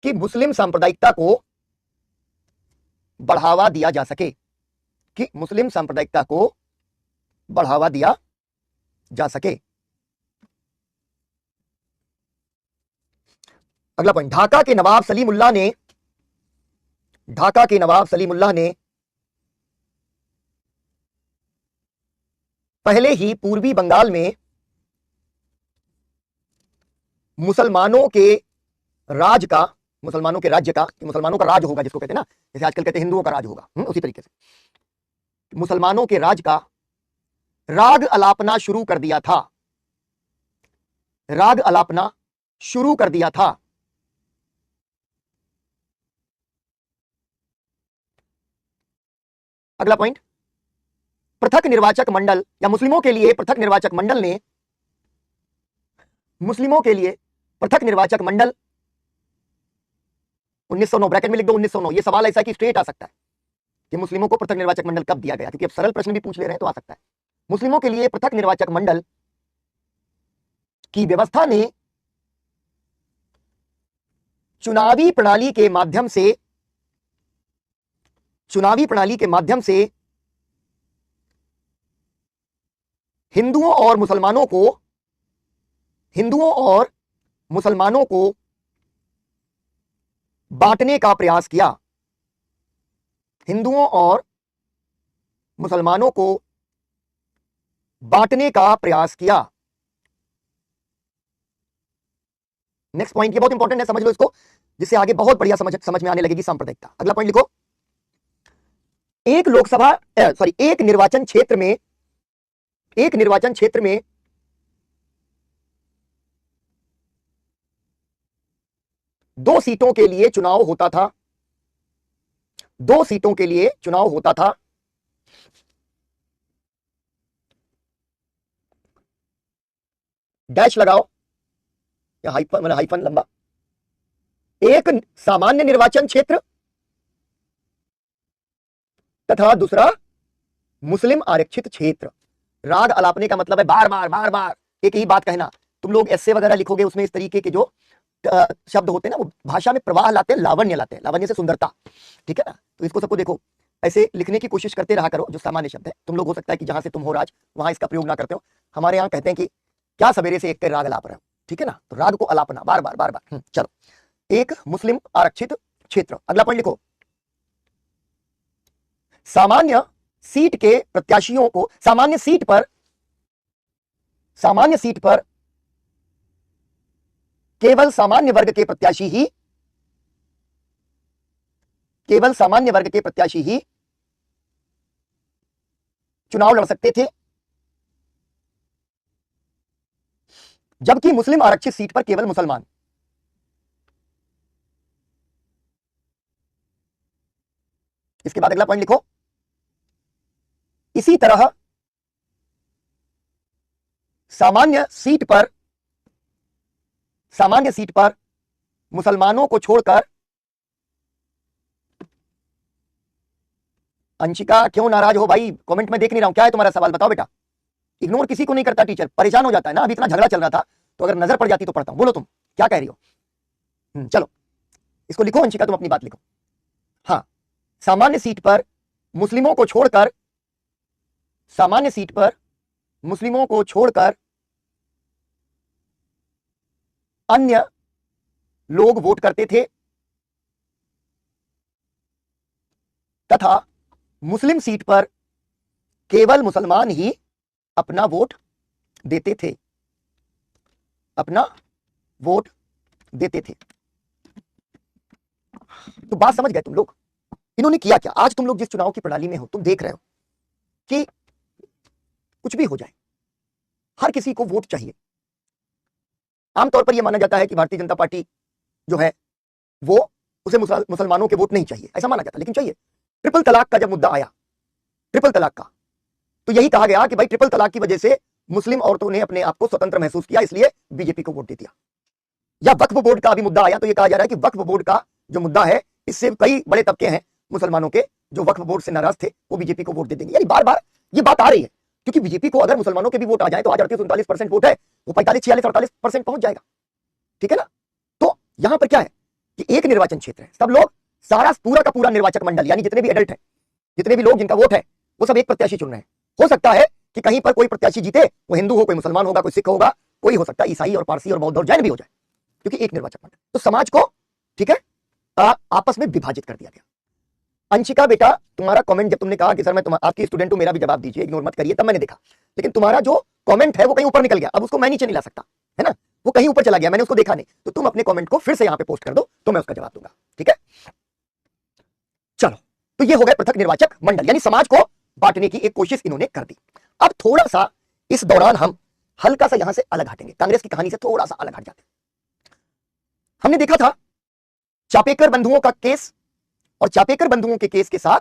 कि मुस्लिम सांप्रदायिकता को बढ़ावा दिया जा सके, कि मुस्लिम सांप्रदायिकता को बढ़ावा दिया जा सके। अगला पॉइंट, ढाका के नवाब सलीमुल्लाह ने पहले ही पूर्वी बंगाल में मुसलमानों के राज्य का, मुसलमानों का राज होगा जिसको कहते हैं ना, जैसे आजकल कहते हैं हिंदुओं का राज होगा, उसी तरीके से मुसलमानों के राज का राग अलापना शुरू कर दिया था। अगला पॉइंट, पृथक निर्वाचक मंडल या मुस्लिमों के लिए पृथक निर्वाचक मंडल ने, मुस्लिमों के लिए पृथक निर्वाचक मंडल 1909, ब्रैकेट में लिख दो 1909। ये सवाल ऐसा कि स्ट्रेट आ सकता है कि मुस्लिमों को पृथक निर्वाचक मंडल कब दिया गया, क्योंकि अब सरल प्रश्न भी पूछ ले रहे हैं तो आ सकता है। मुस्लिमों के लिए पृथक निर्वाचक मंडल की व्यवस्था ने चुनावी प्रणाली के माध्यम से हिंदुओं और मुसलमानों को बांटने का प्रयास किया। हिंदुओं और मुसलमानों को बांटने का प्रयास किया। नेक्स्ट पॉइंट, ये बहुत इंपॉर्टेंट है, समझ लो इसको, जिससे आगे बहुत बढ़िया समझ में आने लगेगी सांप्रदायिकता। अगला पॉइंट लिखो, एक निर्वाचन क्षेत्र में 2 सीटों के लिए चुनाव होता था। 2 सीटों के लिए चुनाव होता था। डैश लगाओ या हाइफन लंबा। एक सामान्य निर्वाचन क्षेत्र तथा दूसरा मुस्लिम आरक्षित क्षेत्र। राग अलापने का मतलब है बार बार एक ही बात कहना। तुम लोग एस्से वगैरह लिखोगे, उसमें इस तरीके के जो शब्द होते हैं ना, वो भाषा में प्रवाह लाते हैं, लावण्य लाते हैं, लावण्य से सुंदरता, ठीक है ना। तो इसको सबको देखो, ऐसे लिखने की कोशिश करते रहा करो जो सामान्य शब्द है। तुम लोग हो सकता है कि जहां से तुम हो राज वहां इसका प्रयोग ना करते हो। हमारे यहाँ कहते हैं कि क्या सवेरे से एक राग अलाप रहे हो, ठीक है ना, तो राग को अलापना बार बार बार बार। चलो, एक मुस्लिम आरक्षित क्षेत्र, अगला पॉइंट लिखो। सामान्य सीट के प्रत्याशियों को, सामान्य सीट पर केवल सामान्य वर्ग के प्रत्याशी ही, केवल सामान्य वर्ग के प्रत्याशी ही चुनाव लड़ सकते थे, जबकि मुस्लिम आरक्षित सीट पर केवल मुसलमान। इसके बाद अगला पॉइंट लिखो। इसी तरह सामान्य सीट पर मुसलमानों को छोड़कर, अंशिका क्यों नाराज हो भाई, कमेंट में देख नहीं रहा हूं, क्या है तुम्हारा सवाल, बताओ बेटा। इग्नोर किसी को नहीं करता टीचर, परेशान हो जाता है ना। अभी इतना झगड़ा चल रहा था तो अगर नजर पड़ जाती तो पढ़ता हूं। बोलो तुम क्या कह रही हो। चलो इसको लिखो अंशिका, तुम अपनी बात लिखो। हाँ, सामान्य सीट पर मुस्लिमों को छोड़कर, सामान्य सीट पर मुस्लिमों को छोड़कर अन्य लोग वोट करते थे तथा मुस्लिम सीट पर केवल मुसलमान ही अपना वोट देते थे, अपना वोट देते थे। तो बात समझ गए तुम लोग, इन्होंने किया क्या। आज तुम लोग जिस चुनाव की प्रणाली में हो, तुम देख रहे हो कि कुछ भी हो जाए, हर किसी को वोट चाहिए। आमतौर पर यह माना जाता है कि भारतीय जनता पार्टी जो है वो, उसे मुसलमानों के वोट नहीं चाहिए, ऐसा माना जाता, लेकिन चाहिए। ट्रिपल तलाक का जब मुद्दा आया, ट्रिपल तलाक का, तो यही कहा गया कि भाई ट्रिपल तलाक की वजह से मुस्लिम औरतों ने अपने आप को स्वतंत्र महसूस किया, इसलिए बीजेपी को वोट दे दिया। या वक्फ बोर्ड का भी मुद्दा आया तो यह कहा जा रहा है कि वक्फ बोर्ड का जो मुद्दा है, इससे कई बड़े तबके हैं मुसलमानों के जो वक्फ बोर्ड से नाराज थे, वो बीजेपी को वोट दे देंगे। यानी बार बार ये बात आ रही है, क्योंकि बीजेपी को अगर मुसलमानों के भी वोट आ जाए तो आज 38-39% वोट है, वो 45-46-48% पहुंच जाएगा, ठीक है ना। तो यहां पर क्या है कि एक निर्वाचन क्षेत्र है, सब लोग, सारा पूरा का पूरा निर्वाचक मंडल, यानी जितने भी एडल्ट हैं, जितने भी लोग जिनका वोट है, वो सब एक प्रत्याशी चुन रहे हैं। हो सकता है कि कहीं पर कोई प्रत्याशी जीते, वो हिंदू हो, कोई मुसलमान होगा, कोई सिख होगा, कोई हो सकता है ईसाई और पारसी और बौद्ध और जैन भी हो जाए, क्योंकि एक निर्वाचक मंडल। तो समाज को, ठीक है, आपस में विभाजित कर दिया गया। अंशिका बेटा, तुम्हारा कमेंट जब तुमने कहा कि सर मैं आपकी स्टूडेंट हूं, मेरा भी जवाब दीजिए, इग्नोर मत करिए, तब मैंने देखा, लेकिन तुम्हारा जो कमेंट है वो कहीं ऊपर निकल गया, अब उसको मैं नीचे नहीं ला सकता, है ना, वो कहीं ऊपर चला गया, मैंने उसको देखा नहीं। तो तुम अपने कमेंट को फिर से यहां पे पोस्ट कर दो, तो मैं उसका जवाब दूंगा, ठीक है। चलो, तो ये हो गए पृथक निर्वाचक मंडल, यानी समाज को बांटने की एक कोशिश इन्होंने कर दी। अब थोड़ा सा इस दौरान हम हल्का सा यहां से अलग हटेंगे, कांग्रेस की कहानी से थोड़ा सा अलग हट जाते हैं। हमने देखा था चापेकर बंधुओं का केस, और चापेकर बंधुओं के केस के साथ,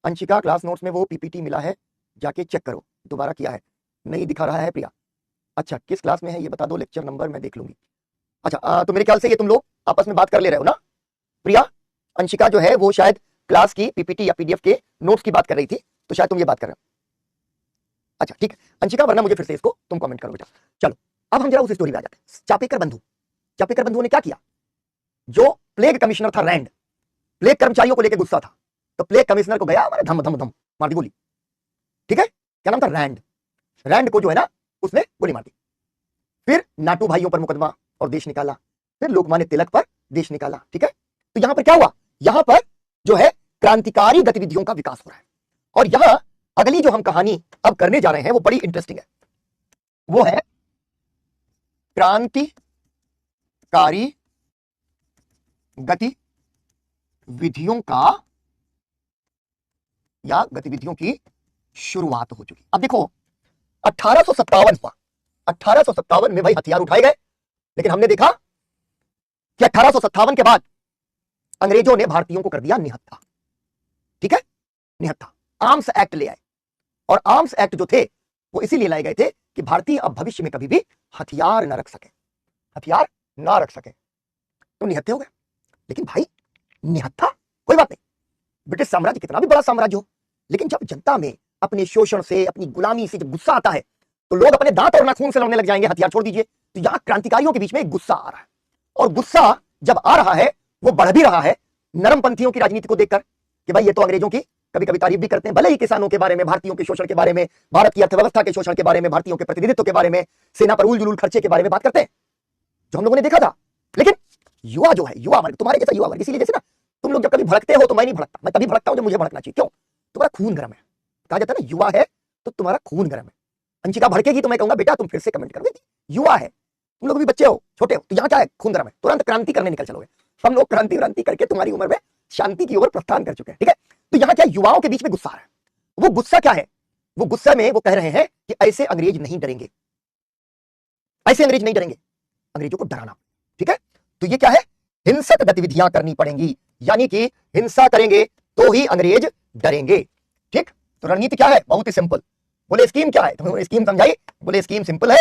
अंशिका क्लास नोट्स में वो पीपीटी मिला है, जाके चेक करो, दोबारा किया है, नहीं दिखा रहा है प्रिया। अच्छा, किस क्लास में है ये बता दो, लेक्चर नंबर मैं देख लूंगी। अच्छा, तो मेरे ख्याल से ये तुम लोग आपस में बात कर ले रहे हो ना। प्रिया, अंशिका जो है वो शायद क्लास की पीपीटी या पीडीएफ के नोट्स की बात कर रही थी, तो शायद तुम ये बात कर रहे हो। अच्छा ठीक, अंशिका, वरना मुझे फिर से इसको तुम कमेंट करो बेटा। चलो, अब हम जरा उस स्टोरी में आ जाते हैं। चापेकर बंधुओं ने क्या किया, जो प्लेग कमिश्नर था रैंड, प्लेग कर्मचारियों को लेकर गुस्सा था, तो प्लेग कमिश्नर को गया, धम धम धम मार दी गोली, ठीक है, क्या नाम था, रैंड को जो है ना, उसने गोली मार दी। फिर नाटू भाइयों पर मुकदमा और देश निकाला, फिर लोकमान्य तिलक पर देश निकाला, ठीक है। तो यहां पर क्या हुआ, यहां पर जो है क्रांतिकारी गतिविधियों का विकास हो रहा है। और यहां अगली जो हम कहानी अब करने जा रहे हैं वो बड़ी इंटरेस्टिंग है, वो है क्रांतिकारी गतिविधियों का, या गतिविधियों की शुरुआत हो चुकी। अब देखो 1857 हुआ, 1857 में भाई हथियार उठाए गए, लेकिन हमने देखा कि 1857 के बाद अंग्रेजों ने भारतीयों को कर दिया निहत्था, ठीक है, निहत्था, आर्म्स एक्ट ले आए। और आर्म्स एक्ट जो थे वो इसीलिए लाए गए थे कि भारतीय अब भविष्य में कभी भी हथियार ना रख सके, हथियार ना रख सके, तो निहत्थे हो गए। लेकिन भाई निहत्था कोई बात नहीं, ब्रिटिश साम्राज्य कितना भी बड़ा साम्राज्य हो, लेकिन जब जनता में अपने शोषण से, अपनी गुलामी से जब गुस्सा आता है, तो लोग अपने दांत और नाखून से लड़ने लग जाएंगे, हथियार छोड़ दीजिए। तो यहां क्रांतिकारियों के बीच में एक गुस्सा आ रहा है, और गुस्सा जब आ रहा है, वो बढ़ भी रहा है, नरमपंथियों की राजनीति को देखकर कि भाई ये तो अंग्रेजों की कभी कभी तारीफ भी करते हैं, भले ही किसानों के बारे में, भारतीयों के शोषण के बारे में, भारत की अर्थव्यवस्था के शोषण के बारे में, भारतीयों के प्रतिनिधित्व के बारे में, सेना पर उल जुलूल खर्चे के बारे में बात करते हैं, जो हम लोगों ने देखा था। लेकिन युवा जो है, युवा वर्ग, तुम्हारे जैसा युवा वर्ग, इसीलिए जैसे ना तुम लोग जब कभी भड़कते हो तो मैं नहीं भड़कता, मैं तभी भड़कता हूं जब मुझे भड़कना चाहिए। क्यों? तुम्हारा खून गर्म है। कहा जाता है ना युवा है तो तुम्हारा खून गर्म है। अंशिका भड़केगी तो मैं कहूंगा बेटा तुम फिर से कमेंट करोगे, युवा है, तुम लोग भी बच्चे हो, छोटे हो, तो यहाँ क्या है, खून गर्म है, तुरंत क्रांति करने निकल चलोगे। हम लोग क्रांति करके तुम्हारी उम्र में शांति की ओर प्रस्थान कर चुके हैं, ठीक है। तो यहाँ क्या युवाओं के बीच में गुस्सा है। वो गुस्सा क्या है? वो गुस्सा में वो कह रहे हैं कि ऐसे अंग्रेज नहीं डरेंगे, ऐसे अंग्रेज नहीं डरेंगे, अंग्रेजों को डराना, ठीक है। तो ये क्या है? हिंसक गतिविधियां करनी पड़ेंगी, यानी कि हिंसा करेंगे तो ही अंग्रेज डरेंगे, ठीक। तो रणनीति क्या है? बहुत ही सिंपल। बोले स्कीम क्या है? तो स्कीम समझाई। बोले स्कीम सिंपल है,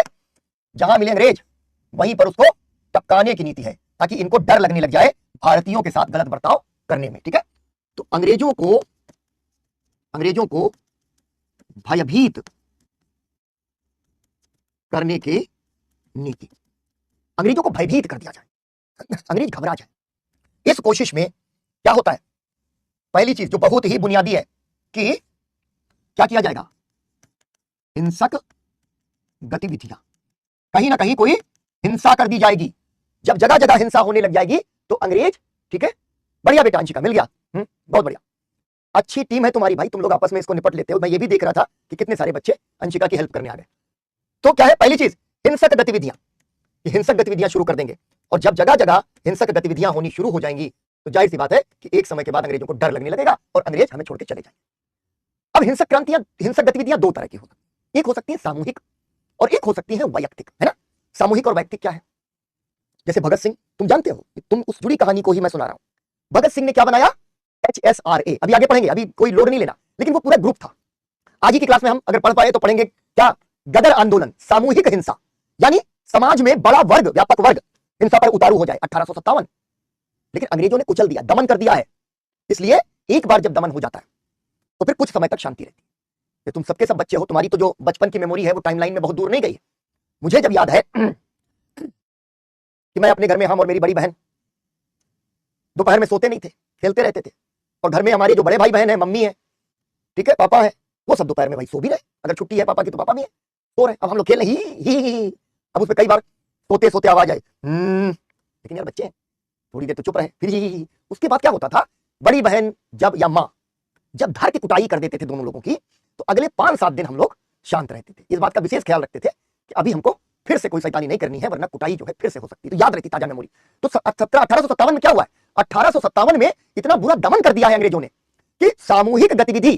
जहां मिले अंग्रेज वहीं पर उसको टपकाने की नीति है, ताकि इनको डर लगने लग जाए भारतीयों के साथ गलत बर्ताव करने में, ठीक है। तो अंग्रेजों को भयभीत करने की नीति, अंग्रेजों को भयभीत कर दिया जाए, अंग्रेज घबरा जाए। इस कोशिश में क्या होता है? पहली चीज जो बहुत ही बुनियादी है कि क्या किया जाएगा? हिंसक गतिविधियां, कहीं ना कहीं कोई हिंसा कर दी जाएगी। जब जगह जगह हिंसा होने लग जाएगी तो अंग्रेज, ठीक है, बढ़िया बेटा अंशिका मिल गया, बहुत बढ़िया, अच्छी टीम है तुम्हारी भाई, तुम लोग आपस में इसको निपट लेते हो। मैं ये भी देख रहा था कि कितने सारे बच्चे अंशिका की हेल्प करने आ गए। तो क्या है पहली चीज? हिंसक गतिविधियां, हिंसक गतिविधियां शुरू कर देंगे, और जब जगह जगह हिंसक गतिविधियां होनी शुरू हो जाएंगी तो जाहिर सी बात है कि एक समय के बाद अंग्रेजों को डर लगने लगेगा और अंग्रेज हमें छोड़ के चले जाएंगे। अब हिंसक क्रांतियां, हिंसक गतिविधियां दो तरह की हो सकती है, एक हो सकती है सामूहिक और एक हो सकती है वैयक्तिक, है ना। सामूहिक और वैयक्तिक क्या है? जैसे भगत सिंह, तुम जानते हो, तुम उस जुड़ी कहानी को ही मैं सुना रहा हूं। भगत सिंह ने क्या बनाया? HSRA, अभी आगे पढ़ेंगे, अभी कोई लोड नहीं लेना, लेकिन वो पूरा ग्रुप था। आज ही की क्लास में हम अगर पढ़ पाए तो पढ़ेंगे क्या? गदर आंदोलन, सामूहिक हिंसा, यानी समाज में बड़ा वर्ग, व्यापक वर्ग हिंसा पर उतारू हो जाए, 1857। लेकिन अंग्रेजों ने कुचल दिया, दमन कर दिया है। इसलिए एक बार जब दमन हो जाता है तो फिर कुछ समय तक शांति रहती है। तुम सबके सब बच्चे हो, तुम्हारी तो जो बचपन की मेमोरी है वो टाइमलाइन में बहुत दूर नहीं गई है। मुझे जब याद है कि मैं अपने घर में, हम और मेरी बड़ी बहन दोपहर में सोते नहीं थे, खेलते रहते थे, और घर में हमारे जो बड़े भाई बहन है, मम्मी है, ठीक है, पापा है, वो सब दोपहर में भाई सो भी रहे। अगर छुट्टी है पापा की तो पापा भी है, सो रहे। अब हम लोग खेल रहे ही। अब उसमें कई बार सोते सोते आवाज आई, लेकिन यार बच्चे थोड़ी देर तो चुप रहे, फिर ही। उसके बाद क्या होता था? बड़ी बहन जब या माँ जब धर की कुटाई कर देते थे दोनों लोगों की, तो अगले 5-7 दिन हम लोग शांत रहते थे। इस बात का विशेष ख्याल रखते थे कि अभी हमको फिर से कोई शैतानी नहीं करनी है, वरना कुटाई जो है फिर से हो सकती है। तो याद रहती ताजा मेमोरी। तो 1857 में क्या हुआ है? 1857 में इतना बुरा दमन कर दिया है अंग्रेजों ने कि सामूहिक गतिविधि,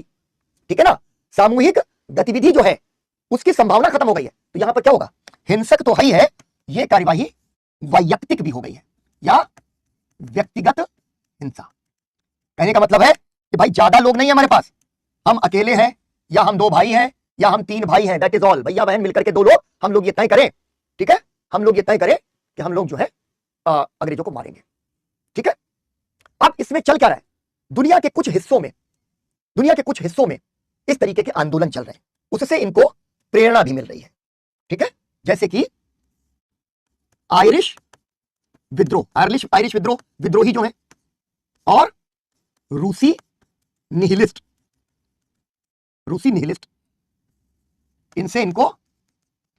ठीक है ना, सामूहिक गतिविधि जो है उसकी संभावना खत्म हो गई है। तो यहां पर क्या होगा? हिंसक तो ही है, यह कार्यवाही वैयक्तिक भी हो गई है, या व्यक्तिगत हिंसा। कहने का मतलब है कि भाई ज्यादा लोग नहीं है हमारे पास, हम अकेले हैं, या हम 2 भाई हैं, या हम 3 भाई हैं, दैट इज ऑल। भैया बहन मिलकर के 2 लोग, हम लोग ये तय करें, ठीक है, हम लोग ये तय करें कि हम लोग जो है अंग्रेजों को मारेंगे, ठीक है। अब इसमें चल क्या रहा है? दुनिया के कुछ हिस्सों में इस तरीके के आंदोलन चल रहे हैं, उससे इनको प्रेरणा भी मिल रही है, ठीक है। जैसे कि आयरिश विद्रोह, विद्रोही जो है, और रूसी निहिलिस्ट, इनसे इनको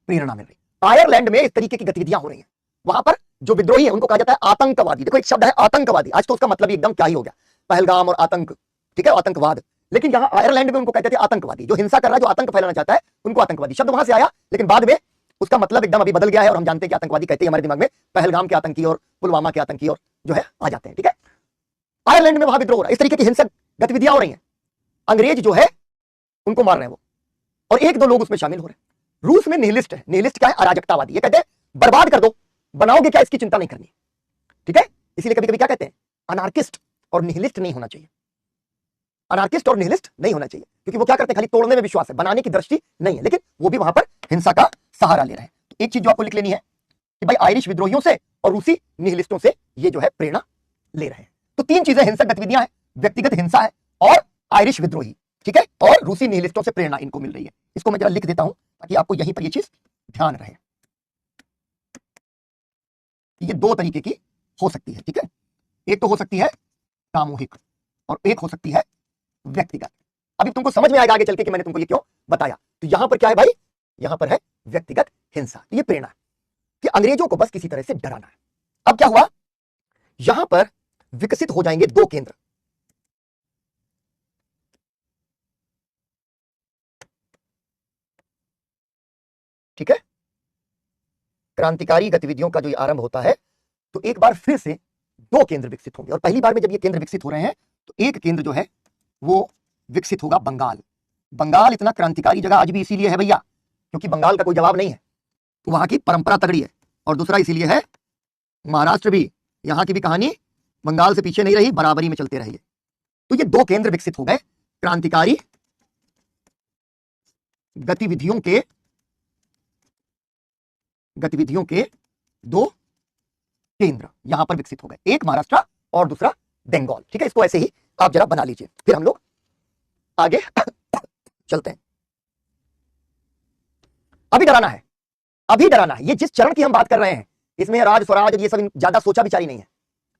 प्रेरणा मिल रही है। आयरलैंड में इस तरीके की गतिविधियां हो रही हैं। वहां पर जो विद्रोही है उनको कहा जाता है आतंकवादी। देखो एक शब्द है आतंकवादी, आज तो उसका मतलब एकदम क्या ही हो गया, पहलगाम और आतंक, ठीक है, आतंकवाद। लेकिन यहां आयरलैंड में उनको कहते थे आतंकवादी, जो हिंसा कर रहा है, जो आतंक फैलाना चाहता है, उनको आतंकवादी। शब्द वहां से आया, लेकिन बाद में उसका मतलब एकदम अभी बदल गया है, और हम जानते हैं कि आतंकवादी कहते हैं हमारे दिमाग में पहलगाम के आतंकी और पुलवामा के आतंकी और जो है आ जाते हैं, ठीक है। आयरलैंड में वहां विद्रोह हो रहा है, इस तरीके की हिंसक गतिविधियां हो रही हैं। अंग्रेज जो है उनको मार रहे हैं वो, और 1-2 लोग उसमें शामिल हो रहे हैं। रूस में निहिलिस्ट है। निहिलिस्ट क्या है? अराजकतावादी। ये कहते हैं बर्बाद कर दो, बनाओगे क्या इसकी चिंता नहीं करनी, ठीक है। इसीलिए कभी कभी क्या कहते हैं? अनार्किस्ट और निहिलिस्ट नहीं होना चाहिए, अनार्किस्ट और निहिलिस्ट नहीं होना चाहिए, क्योंकि वो क्या करते हैं? खाली तोड़ने में विश्वास है, बनाने की दृष्टि नहीं है, लेकिन वो भी वहां पर हिंसा का सहारा ले रहे हैं। तो एक चीज जो आपको लिख लेनी है कि भाई आयरिश विद्रोहियों से और रूसी निहिलिस्टों से ये जो है प्रेरणा ले रहे हैं। तो 3 चीजें हिंसक गतिविधियां हैं, व्यक्तिगत हिंसा है, और आयरिश विद्रोही, ठीक है, और रूसी निहिलिस्टों से प्रेरणा इनको मिल रही है। इसको मैं जरा लिख देता हूं ताकि आपको यहीं पर ये चीज ध्यान रहे। ये 2 तरीके की हो सकती है, ठीक है। एक तो हो सकती है सामूहिक, और एक हो सकती है व्यक्तिगत। अभी तुमको समझ में आएगा आगे चल के कि मैंने तुमको ये क्यों बताया। तो यहां पर क्या है भाई, यहां पर है व्यक्तिगत हिंसा। तो ये प्रेरणा कि अंग्रेजों को बस किसी तरह से डराना है। अब क्या हुआ, यहां पर विकसित हो जाएंगे दो केंद्र। ठीक है, क्रांतिकारी गतिविधियों का जो आरंभ होता है तो एक बार फिर से दो केंद्र विकसित होंगे। और पहली बार में जब ये केंद्र विकसित हो रहे हैं तो एक केंद्र जो है वो विकसित होगा बंगाल। बंगाल इतना क्रांतिकारी जगह आज भी इसीलिए है भैया क्योंकि बंगाल का कोई जवाब नहीं है, तो वहां की परंपरा तगड़ी है। और दूसरा इसीलिए है महाराष्ट्र भी, यहां की भी कहानी बंगाल से पीछे नहीं रही, बराबरी में चलते रही। तो ये दो केंद्र विकसित हो गए, क्रांतिकारी गतिविधियों के दो केंद्र यहां पर विकसित हो गए, एक महाराष्ट्र और दूसरा बंगाल। ठीक है, इसको ऐसे ही आप जरा बना लीजिए, फिर हम लोग आगे चलते हैं। अभी डराना है, अभी डराना है। ये जिस चरण की हम बात कर रहे हैं इसमें राज स्वराज ये सब ज्यादा सोचा विचारी नहीं है।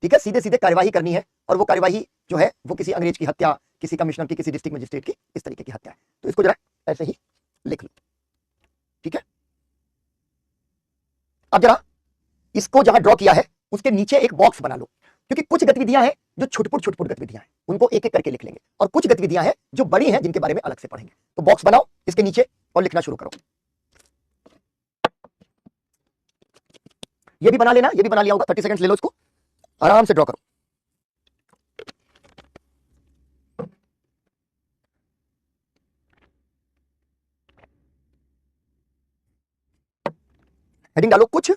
ठीक है, सीधे सीधे कार्यवाही करनी है, और वो कार्यवाही जो है वो किसी अंग्रेज की हत्या, किसी कमिश्नर की, किसी डिस्ट्रिक्ट मजिस्ट्रेट की, इस तरीके की हत्या है। तो इसको जरा ऐसे ही लिख लो। ठीक है, अब जरा इसको जहां ड्रॉ किया है उसके नीचे एक बॉक्स बना लो, क्योंकि कुछ गतिविधियां हैं जो छुटपुट गतिविधियां हैं, उनको एक एक करके लिख लेंगे, और कुछ गतिविधियां हैं जो बड़ी हैं जिनके बारे में अलग से पढ़ेंगे। तो बॉक्स बनाओ इसके नीचे और लिखना शुरू करो। ये भी बना लेना, ये भी बना लिया होगा, 30 सेकंड ले लो, इसको आराम से ड्रॉ करो। हेडिंग डालो कुछ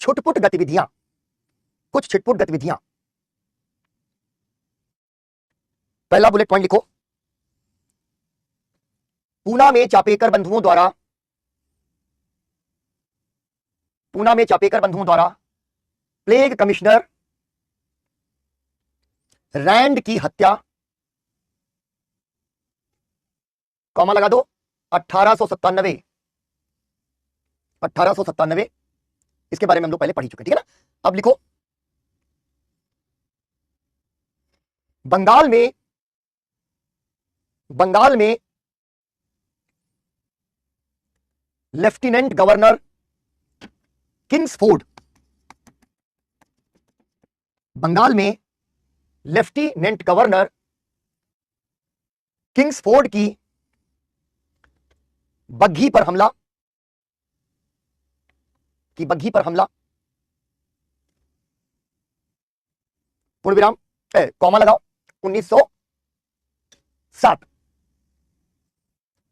छुटपुट गतिविधियां, कुछ छिटपुट गतिविधियां। पहला बुलेट पॉइंट लिखो, पूना में चापेकर बंधुओं द्वारा प्लेग कमिश्नर रैंड की हत्या, कॉमा लगा दो, 1897। इसके बारे में हम लोग पहले पढ़ चुके, ठीक है ना। अब लिखो, बंगाल में लेफ्टिनेंट गवर्नर किंग्सफोर्ड, बंगाल में लेफ्टिनेंट गवर्नर किंग्सफोर्ड की बग्घी पर हमला, पूर्ण विराम, कॉमा लगाओ, 1907।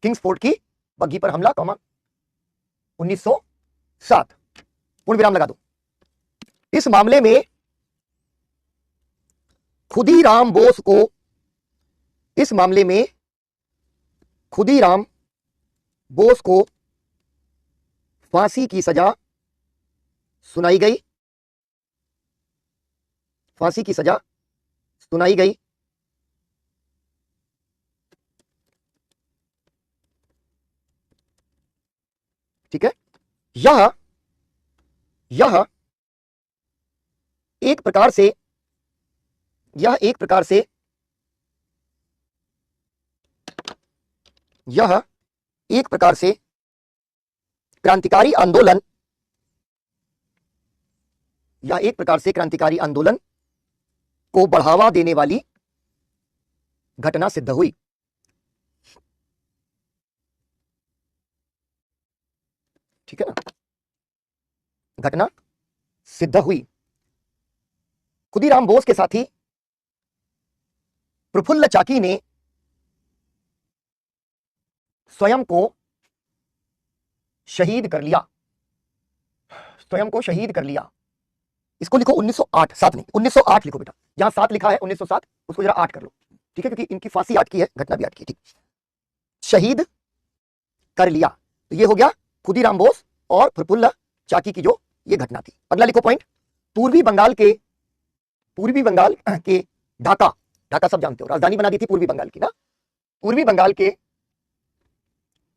किंग्सफोर्ड की बग्घी पर हमला, कॉमा 1907, पूर्ण विराम लगा दो। इस मामले में खुदीराम बोस को फांसी की सजा सुनाई गई। ठीक है, यह एक प्रकार से क्रांतिकारी आंदोलन को बढ़ावा देने वाली घटना सिद्ध हुई। ठीक है ना, घटना सिद्ध हुई। खुदीराम बोस के साथी प्रफुल्ल चाकी ने स्वयं को शहीद कर लिया। इसको लिखो 1908, 7 नहीं 1908 लिखो बेटा, जहां 7 लिखा है 1907 उसको जरा 8 कर लो। ठीक है, क्योंकि इनकी फांसी 8 की है, घटना भी 8 की। ठीक, शहीद कर लिया, तो ये हो गया खुदीराम बोस और प्रफुल्ल चाकी की जो ये घटना थी। अगला लिखो पॉइंट, पूर्वी बंगाल के ढाका सब जानते हो, राजधानी बना दी थी पूर्वी बंगाल की ना। पूर्वी बंगाल के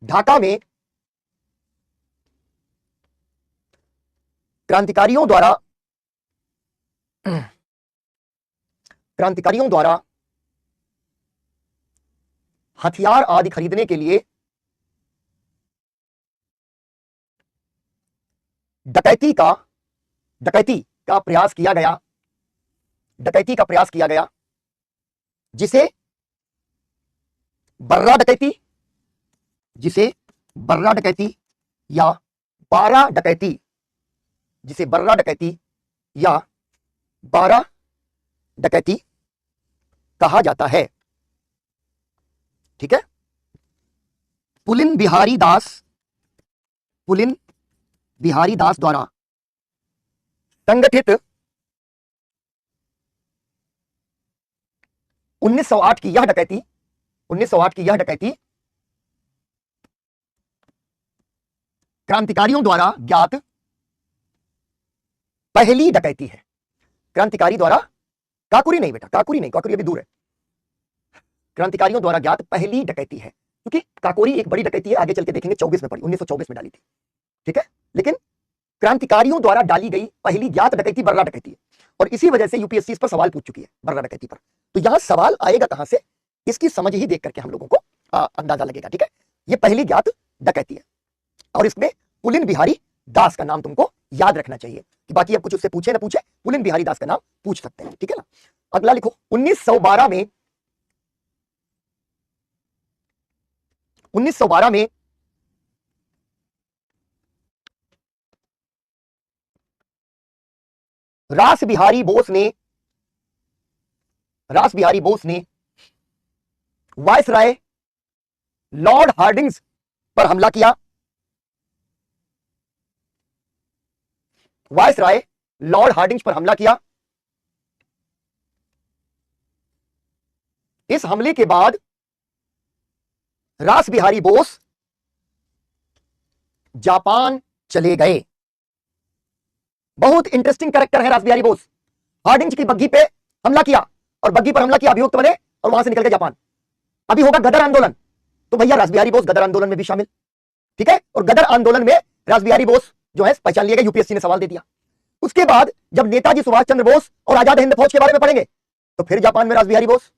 ढाका में क्रांतिकारियों द्वारा क्रांतिकारियों द्वारा हथियार आदि खरीदने के लिए डकैती का प्रयास किया गया, डकैती का प्रयास किया गया, जिसे बर्रा डकैती, जिसे बर्रा डकैती या बारह डकैती, जिसे बर्रा डकैती या बारह डकैती कहा जाता है। ठीक है। पुलिन बिहारी दास द्वारा संगठित 1908 की यह डकैती, 1908 की यह डकैती क्रांतिकारियों द्वारा ज्ञात पहली डकैती है। क्रांतिकारी द्वारा, काकुरी नहीं बेटा, काकुरी नहीं, काकुरी अभी दूर है। क्रांतिकारियों द्वारा ज्ञात पहली डकैती है, क्योंकि काकोरी एक बड़ी डकैती है, आगे चल के देखेंगे 24 में पड़ी, 1924 में डाली थी। ठीक है। लेकिन क्रांतिकारियों द्वारा डाली गई पहली ज्ञात डकैती बर्रा डकैती है, और इसी वजह से यूपीएससी इस पर सवाल पूछ चुकी है, बर्रा डकैती पर। तो यहां सवाल आएगा कहां से, इसकी समझ ही देख करके हम लोगों को अंदाजा लगेगा। ठीक है। ये पहली ज्ञात डकैती है, और इसमें पुलिन बिहारी दास का नाम तुमको याद रखना चाहिए। कि बाकी अब कुछ उससे पूछे ना पूछे, पुलिन बिहारी दास का नाम पूछ सकते हैं। ठीक है ना। अगला लिखो, 1912 में रास बिहारी बोस ने वायसराय लॉर्ड हार्डिंग्स पर हमला किया। वायसराय लॉर्ड हार्डिंग्स पर हमला किया। इस हमले के बाद रास बिहारी बोस जापान चले गए। बहुत इंटरेस्टिंग कैरेक्टर है रास बिहारी बोस। हार्डिंग्स की बग्घी पे हमला किया, और बग्घी पर हमला किया, अभियुक्त बने, और वहां से निकल गए जापान। अभी होगा गदर आंदोलन, तो भैया रास बिहारी बोस गदर आंदोलन में भी शामिल। ठीक है। और गदर आंदोलन में रास बिहारी बोस जो है पहचान लिया गया, यूपीएससी ने सवाल दे दिया। उसके बाद जब नेताजी सुभाष चंद्र बोस और आजाद हिंद फौज के बारे में पढ़ेंगे, तो फिर जापान में रास बिहारी बोस।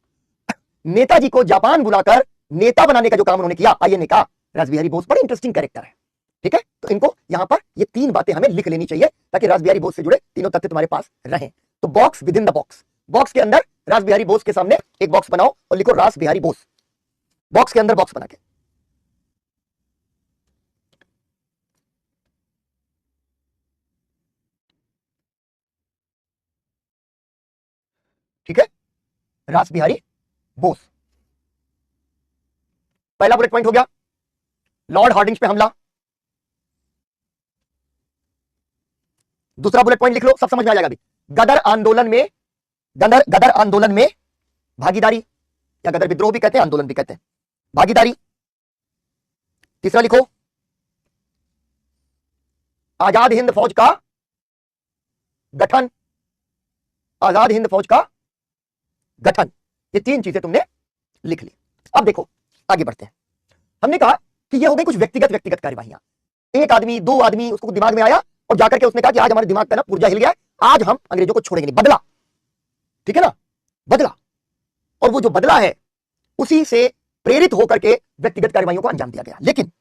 नेताजी को जापान बुलाकर नेता बनाने का जो काम उन्होंने किया, आइए ने कहा, रास बिहारी बोस बड़े इंटरेस्टिंग कैरेक्टर है। ठीक है। तो इनको यहां पर ये तीन बातें हमें लिख लेनी चाहिए, ताकि रास बिहारी बोस से जुड़े तीनों तथ्य तुम्हारे पास रहें। तो box with in the box, box के अंदर रास बिहारी बोस के सामने एक बॉक्स बनाओ और लिखो रास बिहारी बोस, बॉक्स के अंदर बॉक्स बना के। ठीक है। रास बिहारी बोस, पहला बुलेट पॉइंट हो गया। लॉर्ड हार्डिंग्स पे हमला, दूसरा बुलेट पॉइंट लिख लो, सब समझ में आ जाएगा अभी। गदर आंदोलन में भागीदारी, या गदर विद्रोह भी कहते हैं, आंदोलन भी कहते हैं, भागीदारी। तीसरा लिखो, आजाद हिंद फौज का गठन, आजाद हिंद फौज का गठन। ये तीन चीजें तुमने लिख ली। अब देखो आगे बढ़ते हैं। हमने कहा कि ये हो गई कुछ व्यक्तिगत कार्यवाहियां। एक आदमी, दो आदमी, उसको दिमाग में आया और जाकर के उसने कहा कि आज हमारे दिमाग का ना पुर्जा हिल गया है, आज हम अंग्रेजों को छोड़ेंगे नहीं। बदला, ठीक है ना, बदला। और वो जो बदला है उसी से प्रेरित होकर के व्यक्तिगत कार्यवाहियों को अंजाम दिया गया। लेकिन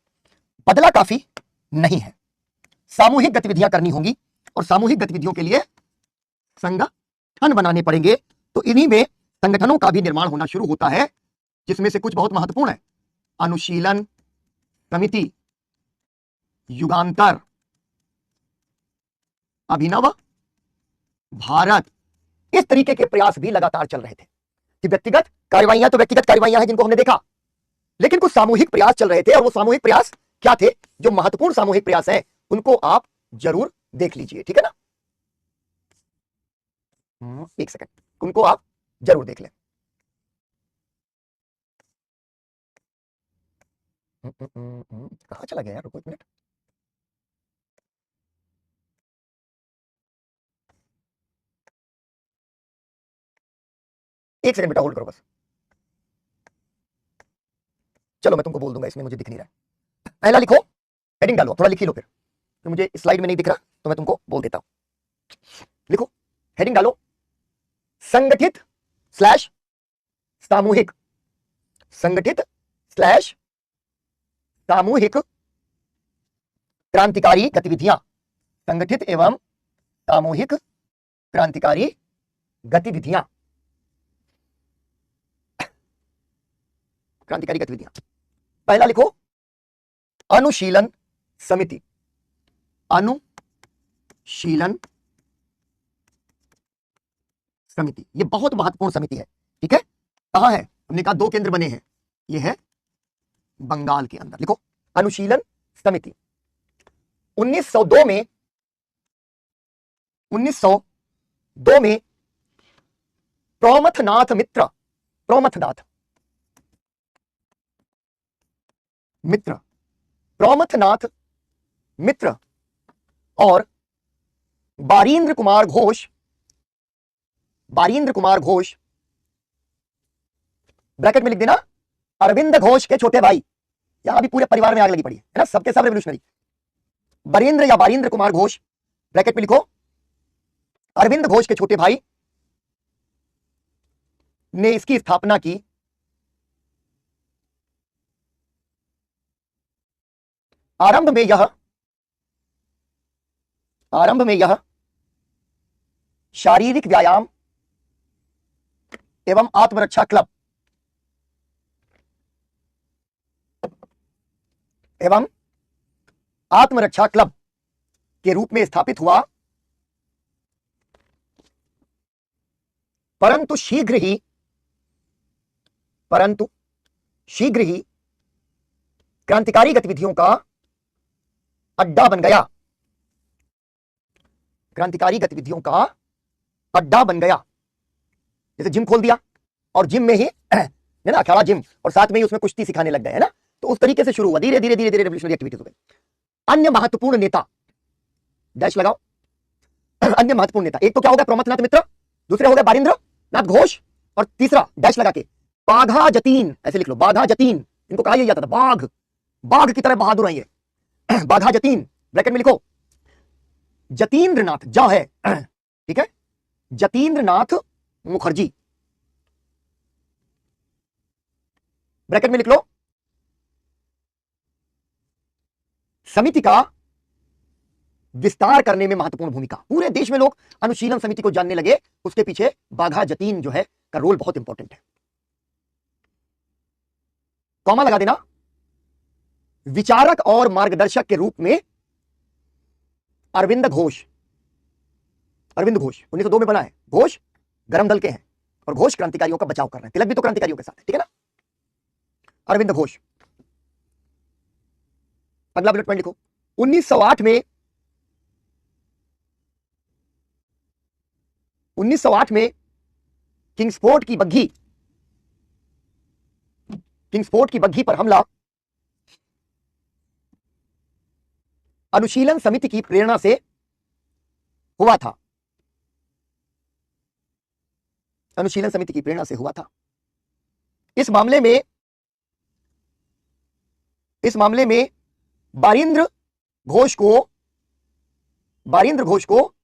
बदला काफी नहीं है, सामूहिक गतिविधियां करनी होंगी, और सामूहिक गतिविधियों के लिए संगठन बनाने पड़ेंगे। तो इन्हीं में संगठनों का भी निर्माण होना शुरू होता है, जिसमें से कुछ बहुत महत्वपूर्ण है। अनुशीलन समिति, युगांतर, अभिनव भारत, इस तरीके के प्रयास भी लगातार चल रहे थे। कि व्यक्तिगत कार्यवाहियां तो व्यक्तिगत कार्यवाहियां हैं जिनको हमने देखा, लेकिन कुछ सामूहिक प्रयास चल रहे थे। और वो सामूहिक प्रयास क्या थे, जो महत्वपूर्ण सामूहिक प्रयास हैं उनको आप जरूर देख लीजिए। ठीक है ना, एक सेकंड, उनको आप जरूर देख लें। कहां चला गया यार, रुको एक मिनट। एक सेकंड बेटा, होल्ड करो बस। चलो मैं तुमको बोल दूंगा, इसमें मुझे दिख नहीं रहा है। पहला लिखो, हेडिंग डालो, थोड़ा लिख ही लो, फिर मुझे स्लाइड में नहीं दिख रहा तो मैं तुमको बोल देता हूं। लिखो, हेडिंग डालो, संगठित स्लैश सामूहिक, संगठित स्लैश सामूहिक क्रांतिकारी गतिविधियां, संगठित एवं सामूहिक क्रांतिकारी गतिविधियां, क्रांतिकारी गतिविधियां। पहला लिखो अनुशीलन समिति, अनुशीलन समिति, ये बहुत महत्वपूर्ण समिति है, ठीक है। कहां है? हमने कहा 2 केंद्र बने हैं, ये है बंगाल के अंदर। लिखो अनुशीलन समिति। 1902 में प्रौमथनाथ मित्र और बारींद्र कुमार घोष, ब्रैकेट में लिख देना अरविंद घोष के छोटे भाई। यहां भी पूरे परिवार में आग लगी पड़ी है ना, सबके सब रेवोल्यूशनरी। बरेंद्र या बारींद्र कुमार घोष, ब्रैकेट में लिखो अरविंद घोष के छोटे भाई ने इसकी स्थापना की। आरंभ में यह शारीरिक व्यायाम एवं आत्मरक्षा क्लब के रूप में स्थापित हुआ, परंतु शीघ्र ही क्रांतिकारी गतिविधियों का अड्डा बन गया। जैसे जिम खोल दिया और जिम में ही है ना, अखाड़ा जिम, और साथ में ही उसमें कुश्ती सिखाने लग गए, है ना। तो उस तरीके से शुरू हुआ, धीरे धीरे रेवोल्यूशनरी एक्टिविटीज हो गई। अन्य महत्वपूर्ण नेता, डैश लगाओ। अन्य महत्वपूर्ण नेता, एक तो क्या हो गया प्रौमथनाथ मित्र, दूसरे हो गए बारींद्र नाथ घोष, और तीसरा डैश लगा के बाघा जतीन, ऐसे लिख लो बाघा जतीन। इनको कहा जाता था बाघ की तरह बहादुर है ये, बाघा जतीन। ब्रैकेट में लिखो जतीन्द्रनाथ, जा है, ठीक है, जतीन्द्रनाथ मुखर्जी, ब्रैकेट में लिख लो समिति का विस्तार करने में महत्वपूर्ण भूमिका। पूरे देश में लोग अनुशीलन समिति को जानने लगे, उसके पीछे बाघा जतीन जो है का रोल बहुत इंपॉर्टेंट है। कॉमा लगा देना। विचारक और मार्गदर्शक के रूप में अरविंद घोष 1902 में बना है। घोष गरम दल के हैं और घोष क्रांतिकारियों का बचाव कर रहे हैं। तिलक भी तो क्रांतिकारियों के साथ है, ठीक है ना। अरविंद घोष। अगला बुलेट पॉइंट लिखो 1908 में किंग्सफोर्ट की बग्घी पर हमला अनुशीलन समिति की प्रेरणा से हुआ था। इस मामले में बारींद्र घोष को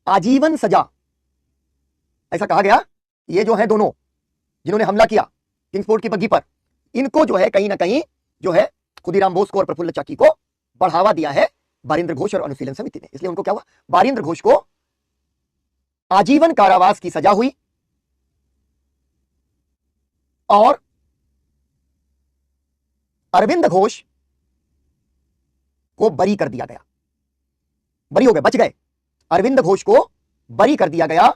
आजीवन सजा, ऐसा कहा गया। ये जो है दोनों जिन्होंने हमला किया किंग्सफोर्ट की बग्घी पर, इनको जो है कहीं ना कहीं जो है खुदीराम बोस को और प्रफुल्ल चाकी को बढ़ावा दिया है बारींद्र घोष और अनुशीलन समिति ने। इसलिए उनको क्या हुआ, बारींद्र घोष को आजीवन कारावास की सजा हुई और अरविंद घोष को बरी कर दिया गया। बरी हो गए, बच गए। अरविंद घोष को बरी कर दिया गया।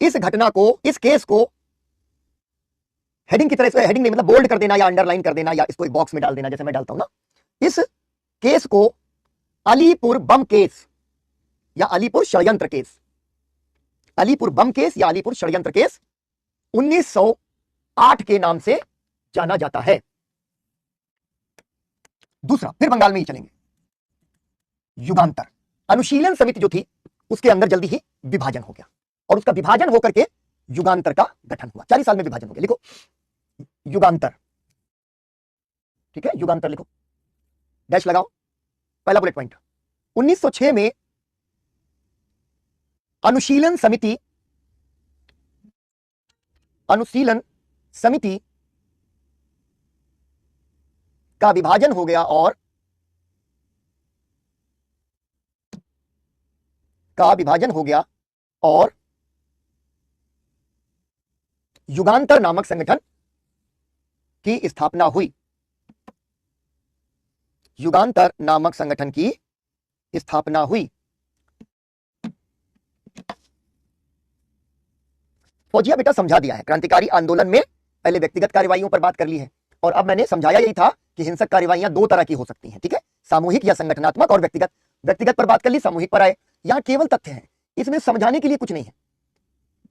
इस घटना को, इस केस को हेडिंग की तरह से, हेडिंग नहीं मतलब बोल्ड कर देना या अंडरलाइन कर देना या इसको एक बॉक्स में डाल देना जैसे मैं डालता हूं ना। इस केस को अलीपुर बम केस या अलीपुर षड्यंत्र केस, अलीपुर बम केस या अलीपुर षड्यंत्र केस 1908 के नाम से जाना जाता है। दूसरा, फिर बंगाल में ही चलेंगे। युगांतर। अनुशीलन समिति जो थी उसके अंदर जल्दी ही विभाजन हो गया और उसका विभाजन होकर के युगांतर का गठन हुआ। 40 साल में विभाजन हो गया। लिखो युगांतर, ठीक है, युगांतर लिखो, डैश लगाओ। पहला बुलेट पॉइंट, 1906 में अनुशीलन समिति अनुशीलन समिति का विभाजन हो गया और युगांतर नामक संगठन की स्थापना हुई। युगांतर नामक संगठन की स्थापना हुई। फौजिया बेटा समझा दिया है। क्रांतिकारी आंदोलन में पहले व्यक्तिगत कार्रवाइयों पर बात कर ली है और अब मैंने समझाया यही था कि हिंसक कार्रवाइयां दो तरह की हो सकती हैं, ठीक है, सामूहिक या संगठनात्मक और व्यक्तिगत। व्यक्तिगत पर बात कर ली, सामूहिक पर आए। यहां केवल तथ्य हैं, इसमें समझाने के लिए कुछ नहीं है।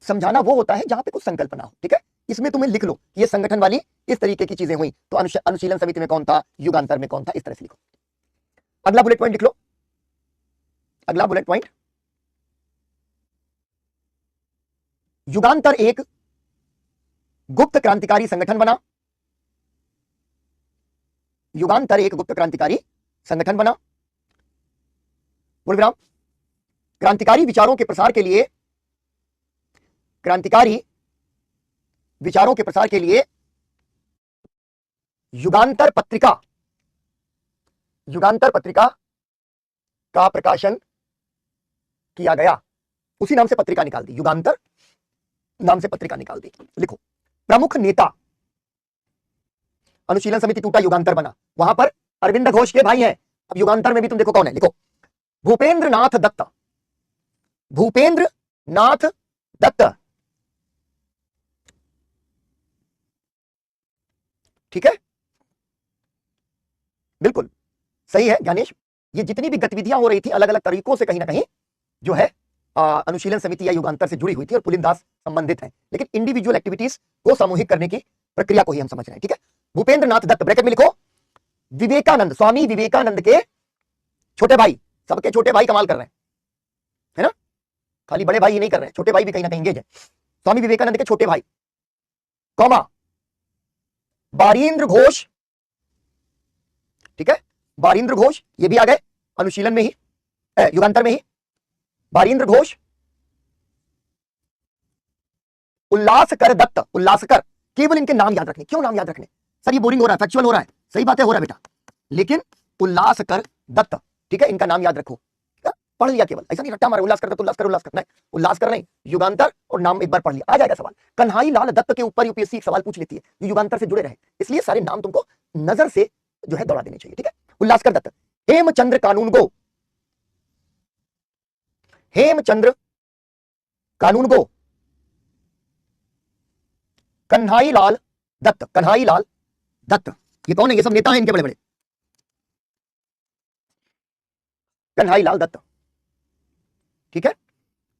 समझाना वो होता है जहां पे कुछ संकल्पना हो, ठीक है। इसमें तुम्हें लिख लो ये संगठन वाली इस तरीके की चीजें हुई, तो अनुशीलन समिति में कौन था, युगांतर में कौन था, इस तरह से लिखो। अगला बुलेट पॉइंट लिख लो। अगला बुलेट पॉइंट, युगांतर एक गुप्त क्रांतिकारी संगठन बना। युगांतर एक गुप्त क्रांतिकारी संगठन बना। पूर्णविराम। क्रांतिकारी विचारों के प्रसार के लिए युगांतर पत्रिका का प्रकाशन किया गया। उसी नाम से पत्रिका निकाल दी, युगांतर नाम से पत्रिका निकाल दी। लिखो प्रमुख नेता। अनुशीलन समिति टूटा, युगांतर बना। वहां पर अरविंद घोष के भाई हैं। अब युगांतर में भी तुम देखो कौन है, लिखो भूपेंद्र नाथ दत्त। भूपेंद्र नाथ दत्त, ठीक है, बिल्कुल सही है ज्ञानेश। ये जितनी भी गतिविधियां हो रही थी अलग अलग तरीकों से कहीं ना कहीं जो है अनुशीलन समिति या युगांतर से जुड़ी हुई थी और पुलिंदास संबंधित हैं, लेकिन इंडिविजुअल एक्टिविटीज को सामूहिक करने की प्रक्रिया को ही हम समझ रहे हैं, ठीक है। भूपेंद्र नाथ दत्त, ब्रैकेट में लिखो विवेकानंद, स्वामी विवेकानंद के छोटे भाई। सबके छोटे भाई कमाल कर रहे हैं, है ना, खाली बड़े भाई ही नहीं कर रहे हैं, छोटे भाई भी कहीं ना कहीं इंगेज है। स्वामी विवेकानंद के छोटे भाई, कौमा बारींद्र घोष, ठीक है, बारींद्र घोष, ये भी आ गए अनुशीलन में ही, युगांतर में ही। बारींद्र घोष, उल्लासकर दत्त, उल्लासकर, केवल इनके नाम याद रखने। क्यों नाम याद रखने सर, ये बोरिंग हो रहा है, फैक्चुअल हो रहा है, सही बात है, हो रहा है बेटा, लेकिन उल्लासकर दत्त, ठीक है, इनका नाम याद रखो। पढ़ लिया केवल, ऐसा नहीं रट्टा मारे उल्लासकर दत्त, उल्लासकर नहीं, उल्लासकर नहीं, युगांतर और नाम एक बार पढ़ लिया, आ जाएगा सवाल। कन्हाई लाल दत्त के ऊपर यूपीएससी एक सवाल पूछ लेती है जो युगांतर से जुड़े रहे, इसलिए सारे नाम तुमको नजर से जो है दौड़ा देने चाहिए, ठीक है। उल्लासकर दत्त, हेमचंद्र कानूनगो, हेमचंद्र कानूनगो, कन्हाई लाल दत्त, कन्हाई लाल दत्त, ये कौन है, ये सब नेता हैं इनके बड़े बड़े। कन्हाई लाल दत्त, ठीक है।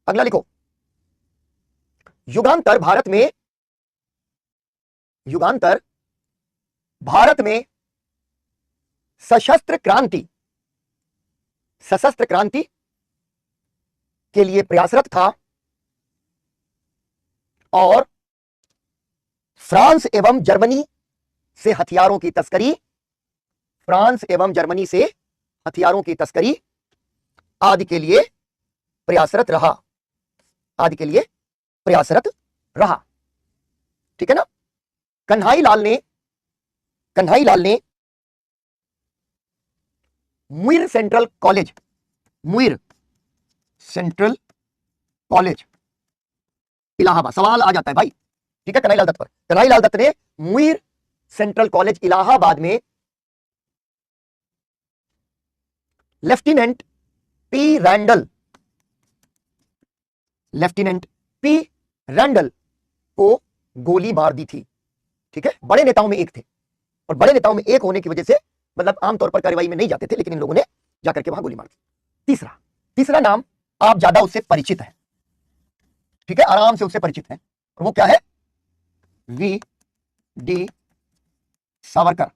अगला लिखो युगांतर भारत में सशस्त्र क्रांति के लिए प्रयासरत था और फ्रांस एवं जर्मनी से हथियारों की तस्करी आदि के लिए प्रयासरत रहा, ठीक है ना। कन्हाई लाल ने मुइर सेंट्रल कॉलेज इलाहाबाद, सवाल आ जाता है भाई, ठीक है, कन्हाई लाल दत्त ने मुइर सेंट्रल कॉलेज इलाहाबाद में लेफ्टिनेंट पी रैंडल को गोली मार दी थी, ठीक है। बड़े नेताओं में एक थे और बड़े नेताओं में एक होने की वजह से मतलब आमतौर पर कार्रवाई में नहीं जाते थे, लेकिन इन लोगों ने जाकर के वहां गोली मार दी। तीसरा नाम आप ज्यादा उससे परिचित हैं, ठीक है, आराम से उससे परिचित हैं, और वो क्या है, वी डी सावरकर।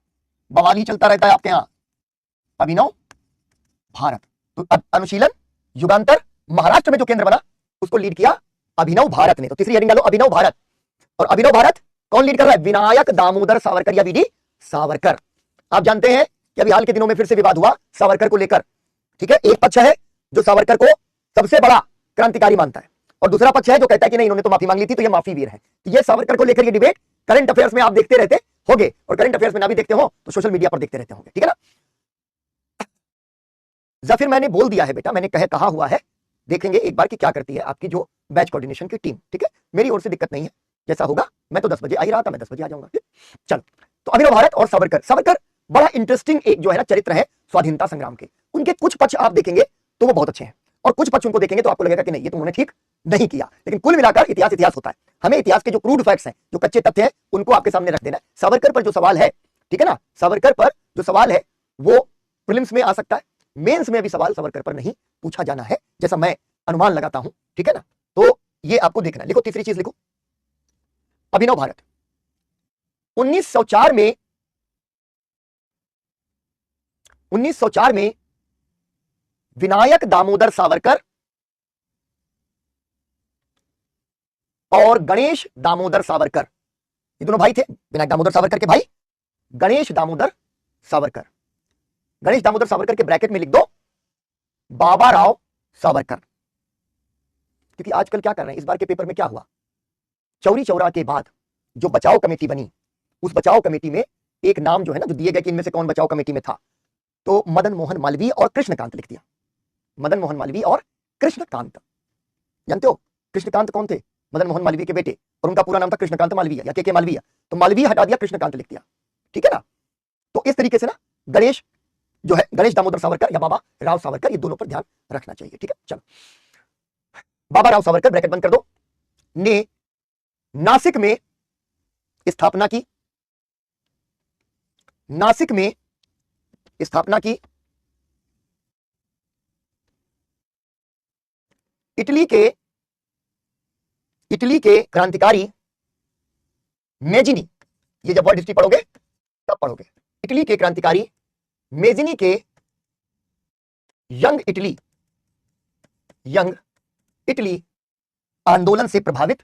बवाल ही चलता रहता है आपके यहां, अभिनव भारत। तो अनुशीलन युगांतर महाराष्ट्र में जो केंद्र बना उसको लीड किया अभिनव भारत ने, तो तीसरी हेडिंग डालो अभिनव भारत। और अभिनव भारत कौन लीड कर रहा है, विनायक दामोदर सावरकर या वीडी सावरकर। आप जानते हैं कि अभी हाल के दिनों में फिर से विवाद हुआ सावरकर को लेकर, ठीक है। एक पक्ष है जो सावरकर को सबसे बड़ा क्रांतिकारी मानता है और दूसरा पक्ष है जो कहता है कि नहीं इन्होंने तो माफी मांग ली थी तो ये माफी वीर है। तो ये सावरकर को लेकर ये डिबेट करंट अफेयर्स में आप देखते रहते होगे, और करंट अफेयर्स में ना भी देखते हो तो सोशल मीडिया पर देखते रहते होंगे, ठीक है ना। जफिर मैंने बोल दिया है बेटा, मैंने कहा हुआ है, देखेंगे एक बार कि क्या करती है आपकी जो बैच कोऑर्डिनेशन की टीम, ठीक है। मेरी ओर से दिक्कत नहीं है, जैसा होगा मैं तो 10 बजे आ ही रहा था, मैं 10 बजे आ जाऊंगा। चलो, तो अभिनव भारत और सावरकर, सावरकर बड़ा इंटरेस्टिंग एक जो है ना चरित्र है स्वाधीनता संग्राम के। उनके कुछ पक्ष आप देखेंगे तो वो बहुत अच्छे हैं, और कुछ पक्ष उनको देखेंगे तो आपको लगेगा कि नहीं ये तो उन्होंने ठीक नहीं किया। लेकिन कुल मिलाकर इतिहास इतिहास होता है, हमें इतिहास के जो क्रूड फैक्ट्स हैं, जो कच्चे तथ्य हैं, उनको आपके सामने रख देना है। सावरकर पर जो सवाल है, ठीक है ना, सावरकर पर जो सवाल है वो प्रीलिम्स में आ सकता है, मेंस में भी सवाल सावरकर पर नहीं पूछा जाना है, जैसा मैं अनुमान लगाता हूं, ठीक है ना। तो ये आपको देखना है। लिखो, तीसरी चीज लिखो, अभिनव भारत 1904 में विनायक दामोदर सावरकर और गणेश दामोदर सावरकर, ये दोनों भाई थे, विनायक दामोदर सावरकर के भाई गणेश दामोदर सावरकर। गणेश दामोदर सावरकर के ब्रैकेट में लिख दो बाबा राव सावरकर, क्योंकि आजकल क्या कर रहे हैं, इस बार के पेपर में क्या हुआ, चौरी चौरा के बाद जो बचाव कमेटी बनी, उस बचाव कमेटी में एक नाम जो है ना, जो दिए गए कि इनमें से कौन बचाव कमेटी में था, तो मदन मोहन मालवीय और कृष्णकांत लिख दिया। मदन मोहन मालवीय और कृष्णकांत, जानते हो कृष्णकांत कौन थे? मदन मोहन मालवीय के बेटे, और उनका पूरा नाम था कृष्णकांत मालवीय या के मालवीय, तो मालवीय हटा दिया, कृष्णकांत लिख दिया, ठीक है ना। तो इस तरीके से ना गणेश जो है, गणेश दामोदर सावरकर या बाबा राव सावरकर, ये दोनों पर ध्यान रखना चाहिए, ठीक है। चलो, बाबा राव सावरकर ब्रैकेट बंद कर दो, ने नासिक में स्थापना की, नासिक में स्थापना की इटली के क्रांतिकारी मेजिनी, ये जब वर्ड हिस्ट्री पढ़ोगे तब पढ़ोगे, इटली के क्रांतिकारी मेजिनी के यंग इटली आंदोलन से प्रभावित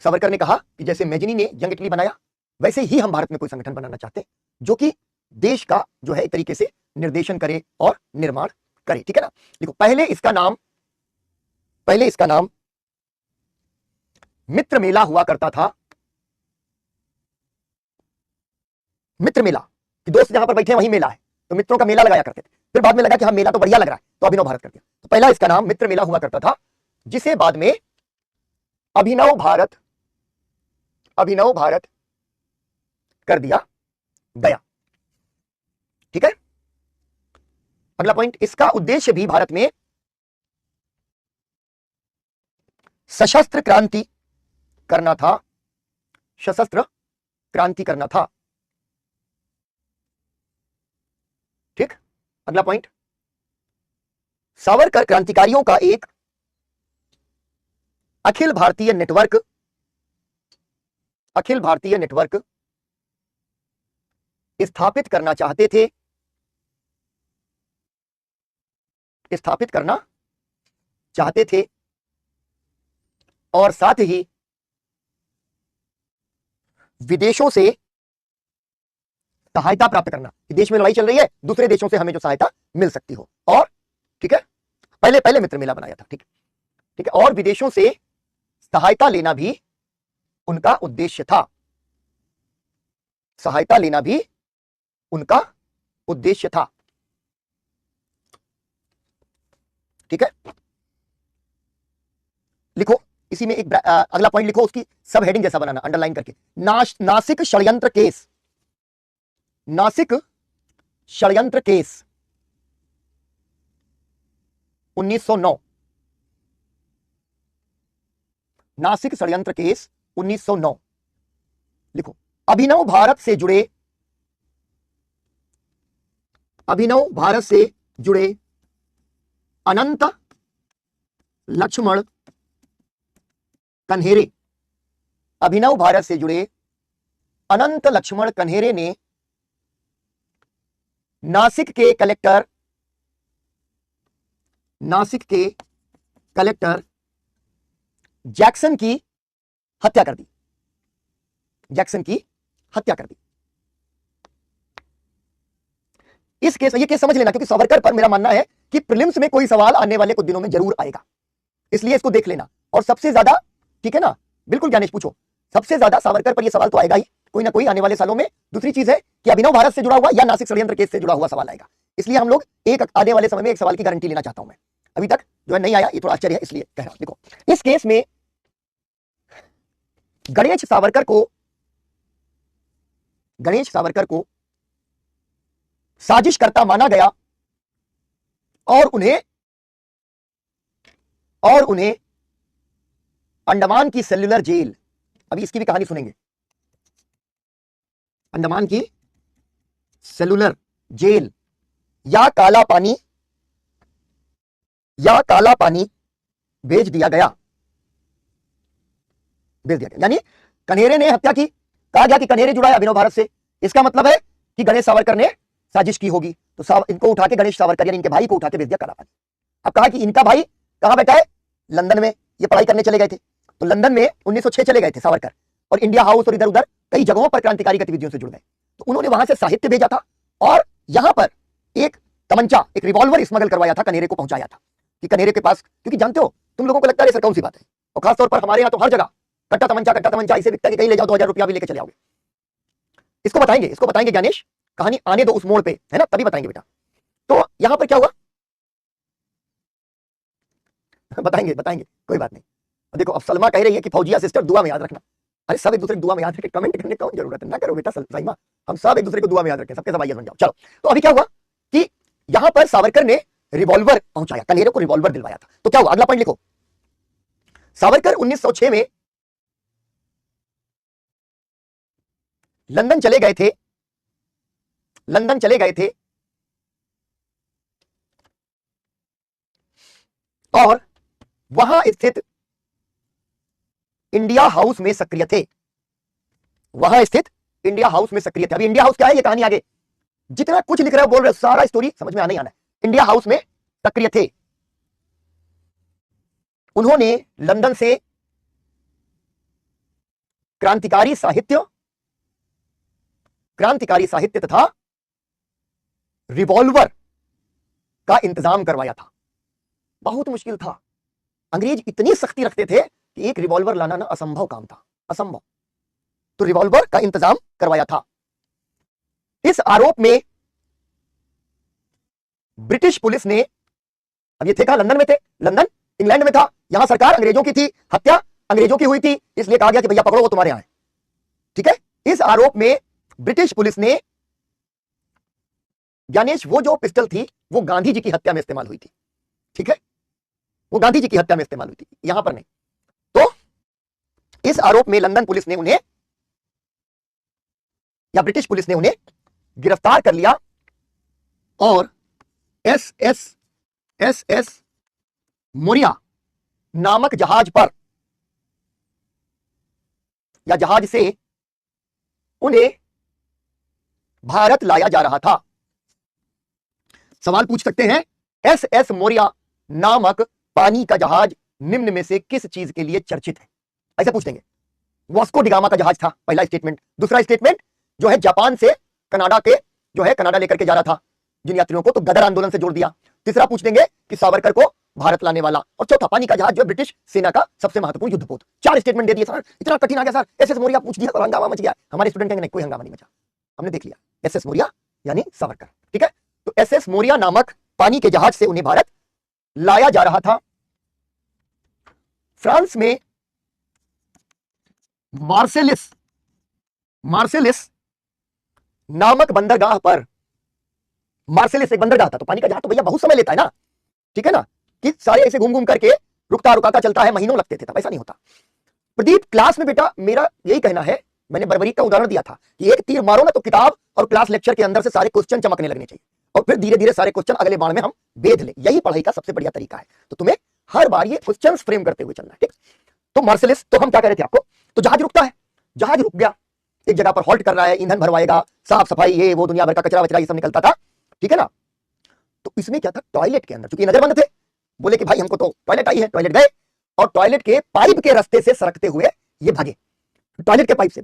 सावरकर ने कहा कि जैसे मेजिनी ने यंग इटली बनाया, वैसे ही हम भारत में कोई संगठन बनाना चाहते हैं जो कि देश का जो है एक तरीके से निर्देशन करे और निर्माण करे, ठीक है ना। देखो, पहले इसका नाम मित्र मेला हुआ करता था, मित्र मेला कि दोस्त जहां पर बैठे हैं वहीं मेला है, तो मित्रों का मेला लगाया करते थे। फिर बाद में लगा कि हाँ मेला तो बढ़िया लग रहा है, तो अभिनव भारत कर दिया। तो पहला इसका नाम मित्र मेला हुआ करता था, जिसे बाद में अभिनव भारत कर दिया गया, ठीक है। अगला पॉइंट, इसका उद्देश्य भी भारत में सशस्त्र क्रांति करना था, सशस्त्र क्रांति करना था, ठीक। अगला पॉइंट, सावरकर क्रांतिकारियों का एक अखिल भारतीय नेटवर्क स्थापित करना चाहते थे और साथ ही विदेशों से सहायता प्राप्त करना, देश में लड़ाई चल रही है, दूसरे देशों से हमें जो सहायता मिल सकती हो, और ठीक है, पहले मित्र मेला बनाया था, ठीक है, और विदेशों से सहायता लेना भी उनका उद्देश्य था, सहायता लेना भी उनका उद्देश्य था, ठीक है। लिखो, इसी में एक अगला पॉइंट लिखो, उसकी सब हेडिंग जैसा बनाना, अंडरलाइन करके, नासिक षड्यंत्र केस, नासिक षड्यंत्र केस 1909, नासिक षड्यंत्र केस 1909। लिखो, अभिनव भारत से जुड़े अनंत लक्ष्मण कन्हेरे, अभिनव भारत से जुड़े अनंत लक्ष्मण कन्हेरे ने नासिक के कलेक्टर जैक्सन की हत्या कर दी, इस केस, ये केस समझ लेना, क्योंकि सावरकर पर मेरा मानना है कि प्रीलिम्स में कोई सवाल आने वाले कुछ दिनों में जरूर आएगा, इसलिए इसको देख लेना। और सबसे ज्यादा, ठीक है ना, बिल्कुल ज्ञानेश पूछो, सबसे ज्यादा सावरकर पर यह सवाल तो आएगा ही कोई ना कोई आने वाले सालों में। दूसरी चीज है कि अभिनव भारत से जुड़ा हुआ या नासिक षड्यंत्र केस से जुड़ा हुआ सवाल आएगा, इसलिए हम लोग एक आने वाले समय में एक सवाल की गारंटी लेना चाहता हूं मैं। अभी तक जो है नहीं आया, ये थोड़ा आश्चर्य है, इसलिए कह रहा हूं। देखो इस केस में गणेश सावरकर को साजिशकर्ता माना गया और उन्हें अंडमान की सेल्युलर जेल, अभी इसकी भी कहानी सुनेंगे, अंडमान की सेलुलर जेल या काला पानी भेज दिया गया। यानी कन्हेरे ने हत्या की, कहा गया कि कन्हेरे जुड़ा है अभिनव भारत से, इसका मतलब है कि गणेश सावरकर ने साजिश की होगी। तो इनको उठा के गणेश सावरकर यानी इनके भाई को उठा के भेज दिया काला पानी। अब कहा कि इनका भाई कहां बैठा है, लंदन में, ये पढ़ाई करने चले गए थे। तो लंदन में 1906 चले गए थे सावरकर, और इंडिया हाउस और इधर उधर कई जगहों पर क्रांतिकारी गतिविधियों से जुड़ गए। तो उन्होंने वहां से साहित्य भेजा था और यहां पर एक तमंचा, एक रिवॉल्वर स्मगल करवाया था, कन्हेरे को पहुंचाया था कि कन्हेरे के पास, क्योंकि जानते हो तुम लोगों को लगता है सर कौन सी बात है, और खासतौर पर हमारे यहाँ तो हर जगह कट्टा तमंचा इसे बिकता है कि कहीं ले जाओ 2000 रुपया भी लेके चले आओगे। इसको बताएंगे ज्ञानेश, कहानी आने दो उस मोड़ पे, है ना, तभी बताएंगे बेटा। तो यहां पर क्या हुआ बताएंगे कोई बात नहीं। देखो अब सलमा कह रही है कि फौजिया सिस्टर दुआ में याद रखना। अरे सब एक दूसरे को दुआ में याद रखें, कमेंट करने की जरूरत है ना, करो बेटा सलमा, हम सब एक दूसरे को दुआ में याद रखें, सबके सब आइए बन जाओ। चलो तो अभी क्या हुआ कि यहां पर सावरकर ने रिवॉल्वर पहुंचाया, कन्हेरे को रिवॉल्वर दिलवाया था। तो क्या हुआ, अगला पॉइंट लिखो। सावरकर 1906 में लंदन चले गए थे और वहां स्थित इंडिया हाउस में सक्रिय थे। अभी इंडिया हाउस क्या है, ये कहानी आगे, जितना कुछ लिख रहे हो बोल रहे हो सारा स्टोरी समझ में आना ही आना है। इंडिया हाउस में सक्रिय थे। उन्होंने लंदन से क्रांतिकारी साहित्य तथा रिवॉल्वर का इंतजाम करवाया था। बहुत मुश्किल था, अंग्रेज इतनी सख्ती रखते थे कि एक रिवॉल्वर लाना ना असंभव काम था, असंभव। तो रिवॉल्वर का इंतजाम करवाया था। इस आरोप में ब्रिटिश पुलिस ने, अब ये थे कहां, लंदन में थे, लंदन इंग्लैंड में था, यहां सरकार अंग्रेजों की थी, हत्या अंग्रेजों की हुई थी, इसलिए कहा गया कि भैया पकड़ो वो तुम्हारे यहां है, ठीक है। इस आरोप में ब्रिटिश पुलिस ने, ज्ञानेश वो जो पिस्टल थी वो गांधी जी की हत्या में इस्तेमाल हुई थी, ठीक है, वो गांधी जी की हत्या में इस्तेमाल हुई थी, यहां पर नहीं। तो इस आरोप में लंदन पुलिस ने उन्हें, या ब्रिटिश पुलिस ने उन्हें गिरफ्तार कर लिया और एस मोरिया नामक जहाज पर, या जहाज से उन्हें भारत लाया जा रहा था। सवाल पूछ सकते हैं, एस मोरिया नामक पानी का जहाज निम्न में से किस चीज के लिए चर्चित है, ऐसा पूछ देंगे। वास्को डिगामा का जहाज था, पहला स्टेटमेंट। दूसरा स्टेटमेंट जो है जापान से कनाडा के, जो है कनाडा लेकर के जा रहा था जिन यात्रियों को, तो गदर आंदोलन से जोड़ दिया। तीसरा पूछ देंगे कि सावरकर को भारत लाने वाला, और चौथा पानी का जहाज जो ब्रिटिश सेना का सबसे महत्वपूर्ण युद्धपोत। 4 स्टेटमेंट दे दिए सर, इतना कठिन आ गया सर, एस मोरिया पूछ दिया और हंगामा मच गया। हमारे स्टूडेंट कहेंगे नहीं, कोई हंगामा नहीं मचा, हमने देख लिया, एस मोरिया यानी सावरकर, ठीक है। तो एस मोरिया नामक पानी के जहाज से उन्हें भारत लाया जा रहा था। फ्रांस में मार्सेलिस नामक बंदरगाह पर, मार्सेलिस एक बंदरगाह था, तो पानी का जहाज तो भैया बहुत समय लेता है ना, ठीक है ना, कि सारे ऐसे घूम घूम करके रुकता चलता है, महीनों लगते थे, तब ऐसा नहीं होता। प्रदीप क्लास में बेटा मेरा यही कहना है, मैंने बर्बरीक का उदाहरण दिया था कि एक तीर मारो ना तो किताब और क्लास लेक्चर के अंदर से सारे क्वेश्चन चमकने लगने चाहिए, और फिर धीरे धीरे सारे क्वेश्चन अगले बाण में हम बेध लें, यही पढ़ाई का सबसे बढ़िया तरीका है। तो तुम्हें हर बार ये क्वेश्चंस फ्रेम करते हुए चलना है, ठीक। तो मार्सेलिस, तो हम क्या कह रहे थे आपको, तो जहाज रुकता है, जहाज रुक गया, एक जगह पर हॉल्ट कर रहा है, ईंधन भरवाएगा, साफ सफाई, ये वो दुनिया भर का कचरा वचरा ये सब निकलता था, ठीक है ना। तो इसमें क्या था, टॉयलेट के अंदर, चूंकि नजरबंद थे, बोले कि भाई हमको तो टॉयलेट आई है, टॉयलेट गए, और टॉयलेट के पाइप के रास्ते से सरकते हुए ये भागे, टॉयलेट के पाइप से।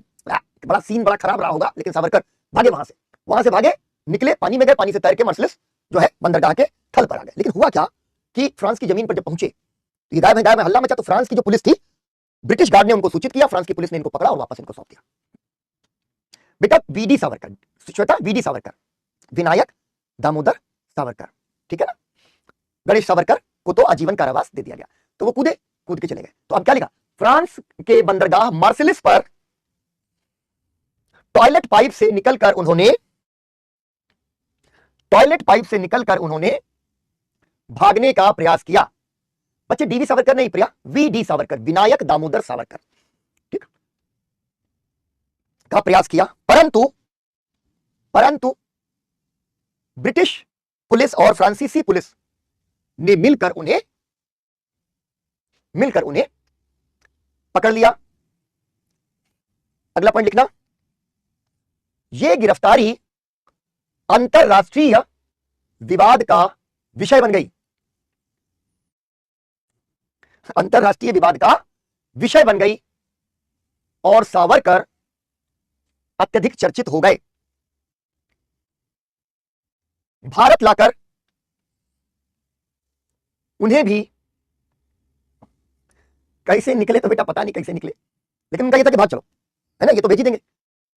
बड़ा सीन बड़ा खराब रहा होगा, लेकिन सावरकर भागे, वहां से भागे, निकले, पानी में गए, पानी से तैर के मार्सेलिस जो है बंदरगाह के थल पर आ गए। लेकिन हुआ क्या कि फ्रांस की जमीन पर जब पहुंचे तो ये गायब है हल्ला मचा। तो फ्रांस की जो पुलिस थी, ब्रिटिश गार्ड ने उनको सूचित किया, फ्रांस की पुलिस ने इनको पकड़ा और वापस इनको सौंप दिया। बेटा वीडी सावरकर, श्वेता वीडी सावरकर, विनायक दामोदर सावरकर, ठीक है ना। गणेश सावरकर को तो आजीवन कारावास दे दिया गया, तो वो कूद के चले गए। तो अब क्या लिखा, फ्रांस के बंदरगाह मार्सेलिस पर टॉयलेट पाइप से निकलकर उन्होंने भागने का प्रयास किया। बच्चे डीवी सावरकर नहीं प्रिया, वी डी सावरकर, विनायक दामोदर सावरकर, ठीक, का प्रयास किया, परंतु ब्रिटिश पुलिस और फ्रांसीसी पुलिस ने मिलकर उन्हें पकड़ लिया। अगला पॉइंट लिखना, यह गिरफ्तारी अंतरराष्ट्रीय विवाद का विषय बन गई। अंतरराष्ट्रीय विवाद का विषय बन गई और सावरकर अत्यधिक चर्चित हो गए। भारत लाकर उन्हें भी कैसे निकले तो बेटा पता नहीं कैसे निकले, लेकिन उनका ये था कि भाग चलो, है ना, ये तो भेज ही देंगे।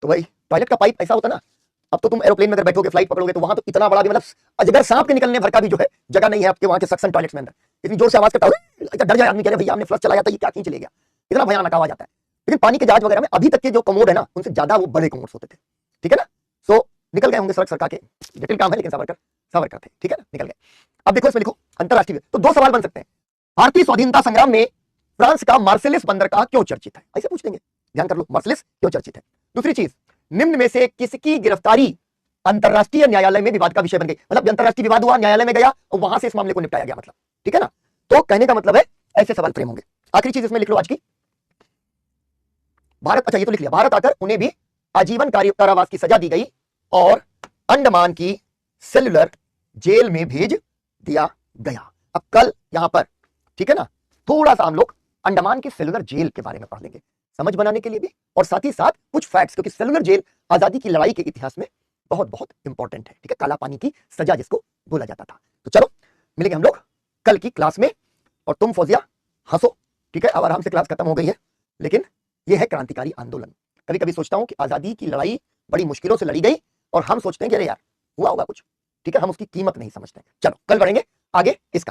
तो भाई टॉयलेट का पाइप ऐसा होता ना, अब तो तुम एरोप्लेन में अगर बैठोगे, फ्लाइट पकड़ोगे, तो वहां तो इतना बड़ा भी, मतलब अजगर सांप के निकलने भर का भी जो है जगह नहीं है आपके वहां के सक्शन टॉयलेट्स में अंदर। इतनी जोर से आवाज करता है, डर जाए आदमी, कह रहे भैया हमने फ्लश चलाया था, ये क्या खींच ले गया, इतना भयानक आवाज आता है। लेकिन पानी के जहाज वगैरह में अभी तक के जो कमोड है ना, उनसे ज्यादा वो बड़े कमोड्स होते थे, ठीक है ना। सो निकल गए होंगे सड़क सरका के, जटिल काम है लेकिन सावरकर थे, ठीक है ना, निकल गए। अब देखो इसमें लिखो अंतरराष्ट्रीय, तो दो सवाल बन सकते हैं। भारतीय स्वाधीनता संग्राम में फ्रांस का मार्सेलिस बंदरगाह क्यों चर्चित है, ऐसे पूछ देंगे, ध्यान कर लो, मार्सेलिस क्यों चर्चित है। दूसरी चीज, निम्न में से किसकी गिरफ्तारी अंतरराष्ट्रीय न्यायालय में विवाद का विषय बन गई, मतलब अंतरराष्ट्रीय विवाद हुआ, न्यायालय में गया और वहां से इस मामले को निपटाया गया, मतलब, ठीक है ना। तो कहने का मतलब है ऐसे सवाल फ्रेम होंगे। आखिरी चीज इसमें लिख लो आज की, भारत, अच्छा ये तो लिख लिया, भारत आकर उन्हें भी आजीवन कारावास की सजा दी गई और अंडमान की सेलुलर जेल में भेज दिया गया। अब कल यहां पर, ठीक है ना, थोड़ा सा हम लोग अंडमान की सेलुलर जेल के बारे में पढ़ लेंगे, समझ बनाने के लिए भी, और साथ ही साथ कुछ फैक्ट्स, क्योंकि सेलुलर जेल आजादी की लड़ाई के इतिहास में बहुत बहुत इंपॉर्टेंट है, ठीक है, काला पानी की सजा जिसको बोला जाता था। तो चलो मिलेंगे हम लोग कल की क्लास में, और तुम फौजिया हंसो, ठीक है, अब आराम से क्लास खत्म हो गई है, लेकिन यह है क्रांतिकारी आंदोलन। कभी कभी सोचता हूं कि आजादी की लड़ाई बड़ी मुश्किलों से लड़ी गई और हम सोचते हैं कि अरे यार हुआ होगा कुछ, ठीक है, हम उसकी कीमत नहीं समझते। चलो कल बढ़ेंगे आगे इसका।